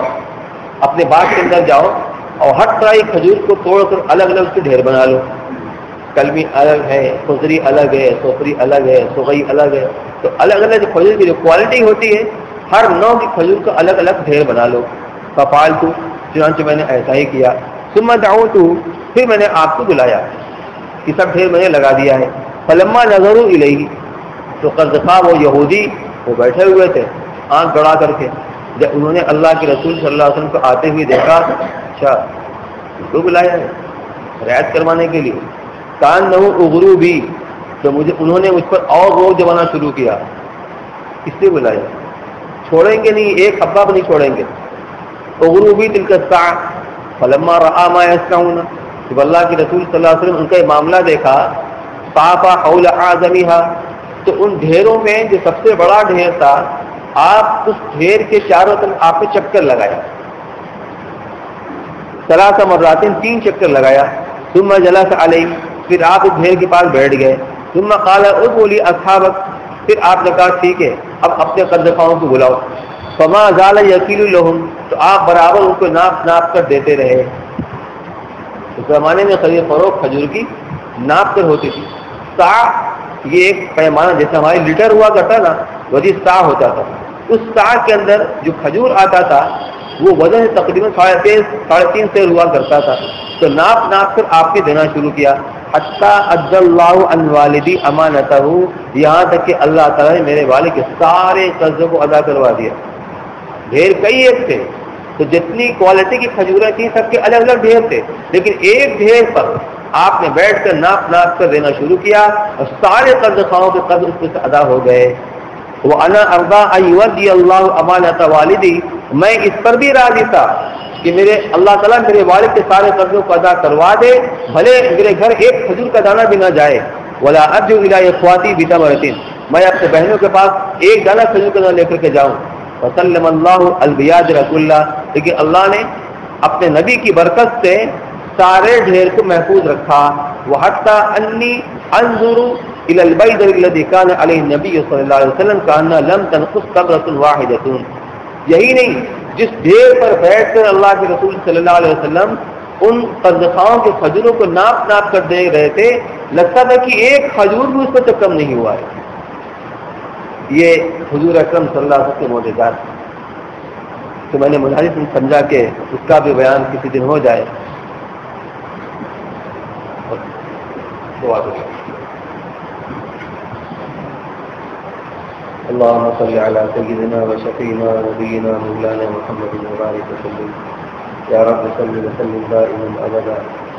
اپنے باغ کے اندر جاؤ اور ہر طرح کی کھجور کو توڑ کر الگ الگ سے ڈھیر بنا لو. کلمی الگ ہے، خضری الگ ہے، سوفری الگ ہے، سغئی الگ ہے، تو الگ الگ کھجور کی جو کوالٹی ہوتی ہے ہر نوع کی کھجور کا الگ الگ ڈھیر بنا لو. ففعلت، چنانچہ میں نے ایسا ہی کیا. ثم دعوت، پھر میں نے آپ کو بلایا کہ سب ڈھیر میں نے لگا دیا ہے. فلما نظروا الیہ، تو قرض خواہ وہ یہودی وہ بیٹھے ہوئے تھے آنکھ گڑا کر کے، جب انہوں نے اللہ کے رسول صلی اللہ علیہ وسلم کو آتے ہوئے دیکھا، اچھا اس کو بلایا ہے رعایت کروانے کے لیے. کان نہ اغرو بھی، تو انہوں نے مجھ پر اور روک جمانا شروع کیا. اس سے بلایا، چھوڑیں گے نہیں، ایک حبہ بھی نہیں چھوڑیں گے. اغرو بھی تلک الساعہ فلما رأى ما يصنعون، جب اللہ کے رسول صلی اللہ علیہ وسلم ان کا معاملہ دیکھا، طاف حول اعظمها، تو ان ڈھیروں میں جو سب سے بڑا ڈھیر تھا آپ اس ڈھیر کے چاروں طرف آپ نے چکر لگایا، ثلاث مرات، 3 چکر لگایا. ثم جلس علیہ، پھر آپ اس ڈھیر کے پاس بیٹھ گئے. ثم قال ادعوا لي اصحابك، پھر آپ نے کہا ٹھیک ہے اب اپنے قرض خواہوں کو بلاؤ. فما زال یکیل لهم، تو آپ برابر ان کو ناپ کر دیتے رہے. اس زمانے میں خرید فروخت کھجور کی ناپ کر ہوتی تھی. سا، یہ ایک پیمانہ جیسے ہمارے لیٹر ہوا کرتا نا، وہی سا ہوتا تھا. اس سا کے اندر جو کھجور آتا تھا وہ وزن تقریباً 3.5 سیر ہوا کرتا تھا. تو ناپ کر آپ نے دینا شروع کیا. حتی ادى اللہ عن والدی امانتہ، یہاں تک کہ اللہ تعالیٰ نے میرے والد کے سارے قرضوں کو ادا کروا دیا. ڈھیر کئی ایک تھے، تو جتنی کوالٹی کی کھجوریں تھیں سب کے الگ الگ ڈھیر تھے، لیکن ایک ڈھیر پر آپ نے بیٹھ کر ناپ کر دینا شروع کیا اور سارے قرض خواہوں کے قرض اس سے ادا ہو گئے. وَأَنَا أَرْضَىٰ أَن يُؤَدِّيَ اللَّهُ أَمَانَةَ وَالِدِي، میں اس پر بھی راضی تھا کہ اللہ تعالیٰ میرے والد کے سارے قرضوں کو ادا کروا دے، بھلے میرے گھر ایک کھجور کا دانہ بھی نہ جائے. وَلَا أَرْجُو إِلَىٰ إِخْوَاتِي بِتَمْرَةٍ، میں اپنے بہنوں کے پاس ایک دانہ کھجور کا دانہ لے کر کے جاؤں. وسلم اللہ البیاد رسول اللہ، لیکن اللہ نے اپنے نبی کی برکت سے سارے ڈھیر کو محفوظ رکھا. وحتى انی انظر الى البيض الذي كان عليه النبي صلی اللہ علیہ وسلم كأن لم تنقص قبرة واحدة، یہی نہیں جس ڈھیر پر بیٹھ کر اللہ کے رسول صلی اللہ علیہ وسلم ان قرضخواہوں کے کھجوروں کو ناپ کر دے رہے تھے، لگتا تھا کہ ایک کھجور بھی اس پر کم نہیں ہوا ہے. یہ حضور اکرم صلی اللہ علیہ وسلم کے معجزات، تو میں نے مجاہد سمجھا کہ اس کا بھی بیان کسی دن ہو جائے. اللهم صل على سيدنا وشفينا ونبينا مولانا محمد وبارك وسلم. يا رب صل وسلم دائما ابدا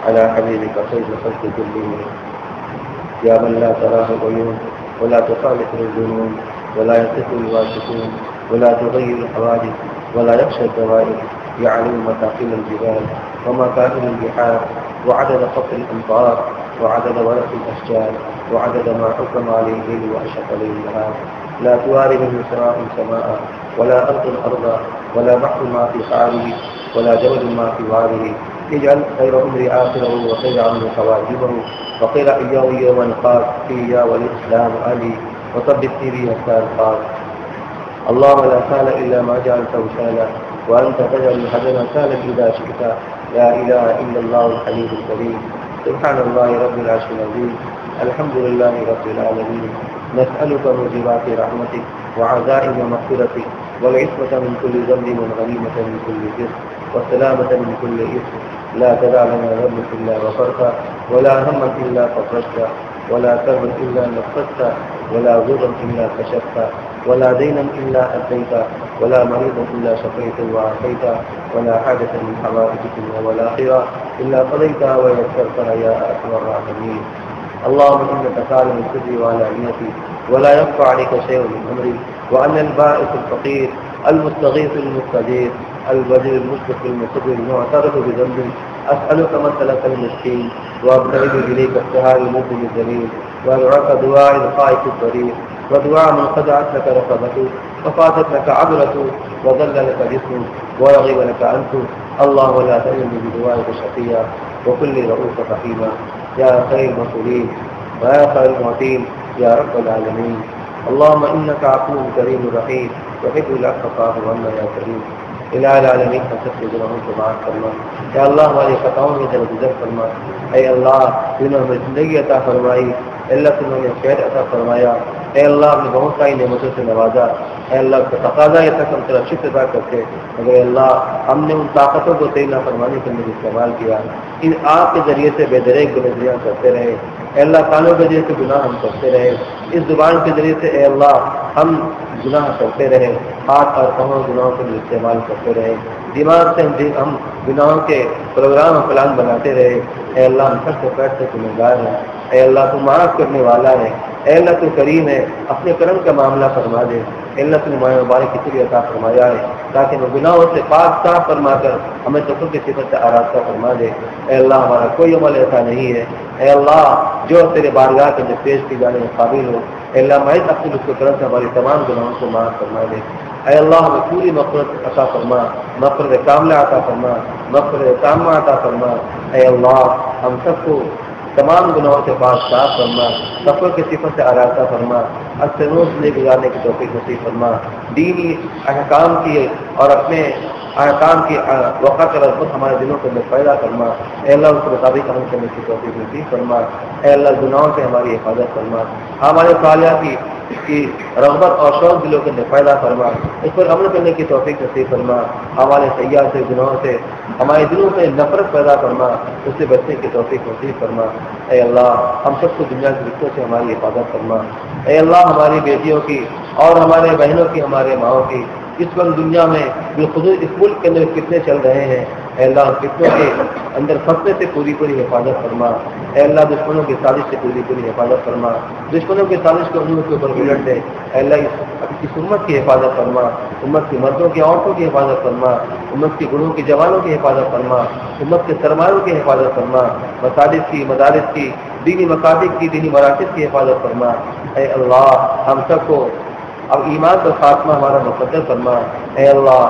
على حبيبك خير الخلق كلهم، يا من لا تراه العيون ولا تخالفه الظنون ولا يصف الواصفون ولا تغير الحوادث ولا يخشى الدوائر، يعلم متاقل الجبال ومكائن البحار وعدد قطر الامطار وعدد ورق الاشجار وعدد ما حكم عليه الليل واشرق عليه النهار. لا تواري منه سماء سماء ولا أرض أرضا ولا بحر ما في قعره ولا جبل ما في وعره. اجعل خير عمري آخره وخير عمري خواتمه وخير أيام يوم القاك فيا والإسلام علي وثبت في يسار القاك. اللهم لا سهل إلا ما جعلته سهلا وأنت تجعل الحزن سهلا إذا شئت. لا إله إلا الله الحليم الكريم. سبحان الله رب العرش العظيم. الحمد لله رب العالمين. نسألك موجبات رحمتك وعزائم مغفرتك والعصمة من كل ذنب والغنيمة من كل إثم والسلامة من كل إثم. لا تدع لنا ذنبا إلا غفرته ولا هما إلا فرجته ولا كربا إلا نفسته ولا ضرا إلا كشفته ولا دينا إلا أديته ولا مريضا إلا شفيته وعافيته ولا حاجة من حوائج الدنيا والآخرة إلا قضيتها ويسرتها يا أرحم الراحمين. اللهم إنك تعلم سري وعلانيتي ولا يخفى عليك شيء من أمري، وأنا البائس الفقير المستغيث المستجير الوجل المشفق المصبر المعترف بذنبي، أسألك مثلك المسكين وأبتغي إليك ابتهال المسلم الجليل، وأدعوك دعاء الخائف الضرير، ودعاء من خدعت لك رقبته وفاتت لك عبرته وضل لك جسمه ورغب لك أنفه. الله لا تأمني بدعائك شقيا وكل رؤوف رحيما يا خير المسؤولين ويا خير المعطين يا رب العالمين. اللهم إنك عفو كريم رحيم تحب العفو فاعف عنا يا كريم. الہ العالمین ہم سب کے گناہوں کو معاف فرما، اے اللہ ہماری خطاؤں میں درگزر فرما، اے اللہ تم نے ہمیں زندگی عطا فرمائی، اے اللہ تم نے خیر عطا فرمایا، اے اللہ ہم نے بہت ساری نعمتوں سے نوازا، اے اللہ کا تقاضا یہ تک ہم تیرا شکر ادا کرتے، مگر اے اللہ ہم نے ان طاقتوں کو تیری نافرمانی کرنے کا استعمال کیا، ان آگ کے ذریعے سے بے دریغ گنہگاریاں کرتے رہے، اے اللہ کانوں کے ذریعے سے گناہ ہم کرتے رہے، اس زبان کے ذریعے سے اے اللہ ہم گناہ کرتے رہے، ہاتھ اور پاؤں گناہوں کے لیے استعمال کرتے رہے، دماغ سے ہم گناہوں کے پروگرام اور پلان بناتے رہے، اے اللہ ہم سب سے پیٹ سے گنہگار ہیں، اے اللہ تو معاف کرنے والا ہے، اے اللہ تو کریم ہے، اپنے کرم کا معاملہ فرما دے، اے اللہ تو ماہ مبارک کی طریقے عطا فرمایا ہے تاکہ وہ گناہوں سے پاک صاف فرما کر ہمیں تقوی کی صفت سے آراستہ فرما دے. اے اللہ ہمارا کوئی عمل ایسا نہیں ہے اے اللہ جو تیرے بارگاہ کے پیش کی جانے میں قابل ہو. اے اللہ محض اپنی لطف و کرم سے ہماری تمام گناہوں کو معاف فرما دے. اے اللہ ہمیں پوری مغفرت عطا فرما، مغفرت کاملہ عطا فرما، مغفرت تامہ عطا فرما. اے اللہ ہم سب کو تمام گناہوں سے پاک صاف فرما، تقوی کی صفت سے آراستہ فرما، اچھے روز لے گزارنے کی توفیق نصیب فرما، دینی احکام کی اور اپنے احکام کی وقت اور عظمت ہمارے دلوں کے اندر پیدا فرما. اے اللہ اس کے مطابق عمل کرنے کی توفیق نصیب فرما. اے اللہ گناہوں سے ہماری حفاظت فرما، ہمارے صالحات کی رغبت اور شوق دلوں کے اندر پیدا فرما، اس پر عمل کرنے کی توفیق نصیب فرما. ہمارے سیاح سے گناہوں سے ہمارے دلوں میں نفرت پیدا فرما، اس سے بچنے کی توفیق نصیب فرما. اے اللہ ہم سب کو دنیا کی رشتوں سے ہماری حفاظت فرما. اے اللہ ہماری بیٹیوں کی اور ہمارے بہنوں کی، ہمارے ماؤں کی اس وقت دنیا میں بالخصوص اس ملک کے اندر کتنے چل رہے ہیں، اے اللہ کتنوں کے اندر پھنسنے سے پوری پوری حفاظت فرما. اے اللہ دشمنوں کی سازش سے پوری پوری حفاظت فرما، دشمنوں کی سازش کو ان کے اوپر الٹ دے. اے اللہ اس امت کی حفاظت فرما، امت کی مردوں کی عورتوں کی حفاظت فرما، امت کی بڑوں کی جوانوں کی حفاظت فرما، امت کے سرمایوں کی حفاظت فرما، مساجد کی، مدارس کی، دینی مکاتب کی، دینی مراکز کی حفاظت فرما. اے اللہ ہم سب کو اب ایمان کا خاتمہ ہمارا مقدر فرما. اے اللہ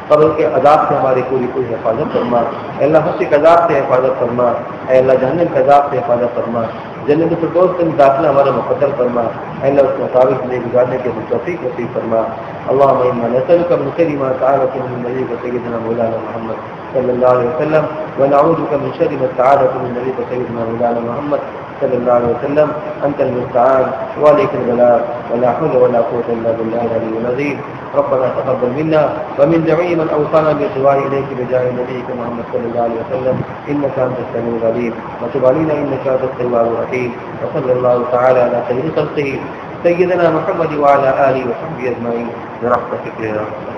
قبر کے عذاب سے ہماری پوری پوری حفاظت فرما. اے اللہ حشر کے عذاب سے حفاظت فرما. اے اللہ جہنم کے عذاب سے حفاظت فرما. جنت الفردوس میں داخلہ ہمارا مقدر فرما. اے اللہ اس کے مطابق زندگی گزارنے کے توفیق نصیب فرما. اللهم انا نسألك من خير ما سألك من نبيك سيدنا مولانا محمد صلى الله عليه وسلم، ونعوذ بك من شر ما استعاذك من نبيك سيدنا مولانا محمد صلى الله عليه وسلم. أنت المستعان وعليك البلاغ ولا حول ولا قوة إلا بالله العلي العظيم. ربنا تقبل منا ومن جميع من أوصانا بالدعاء إليك بجاه نبيك محمد صلى الله عليه وسلم، إنك أنت السميع العليم وتب علينا إنك أنت التواب الرحيم. وصلى الله تعالى على خير خلقه سيدنا محمد وعلى آله وصحبه أجمعين برحمتك يا رب.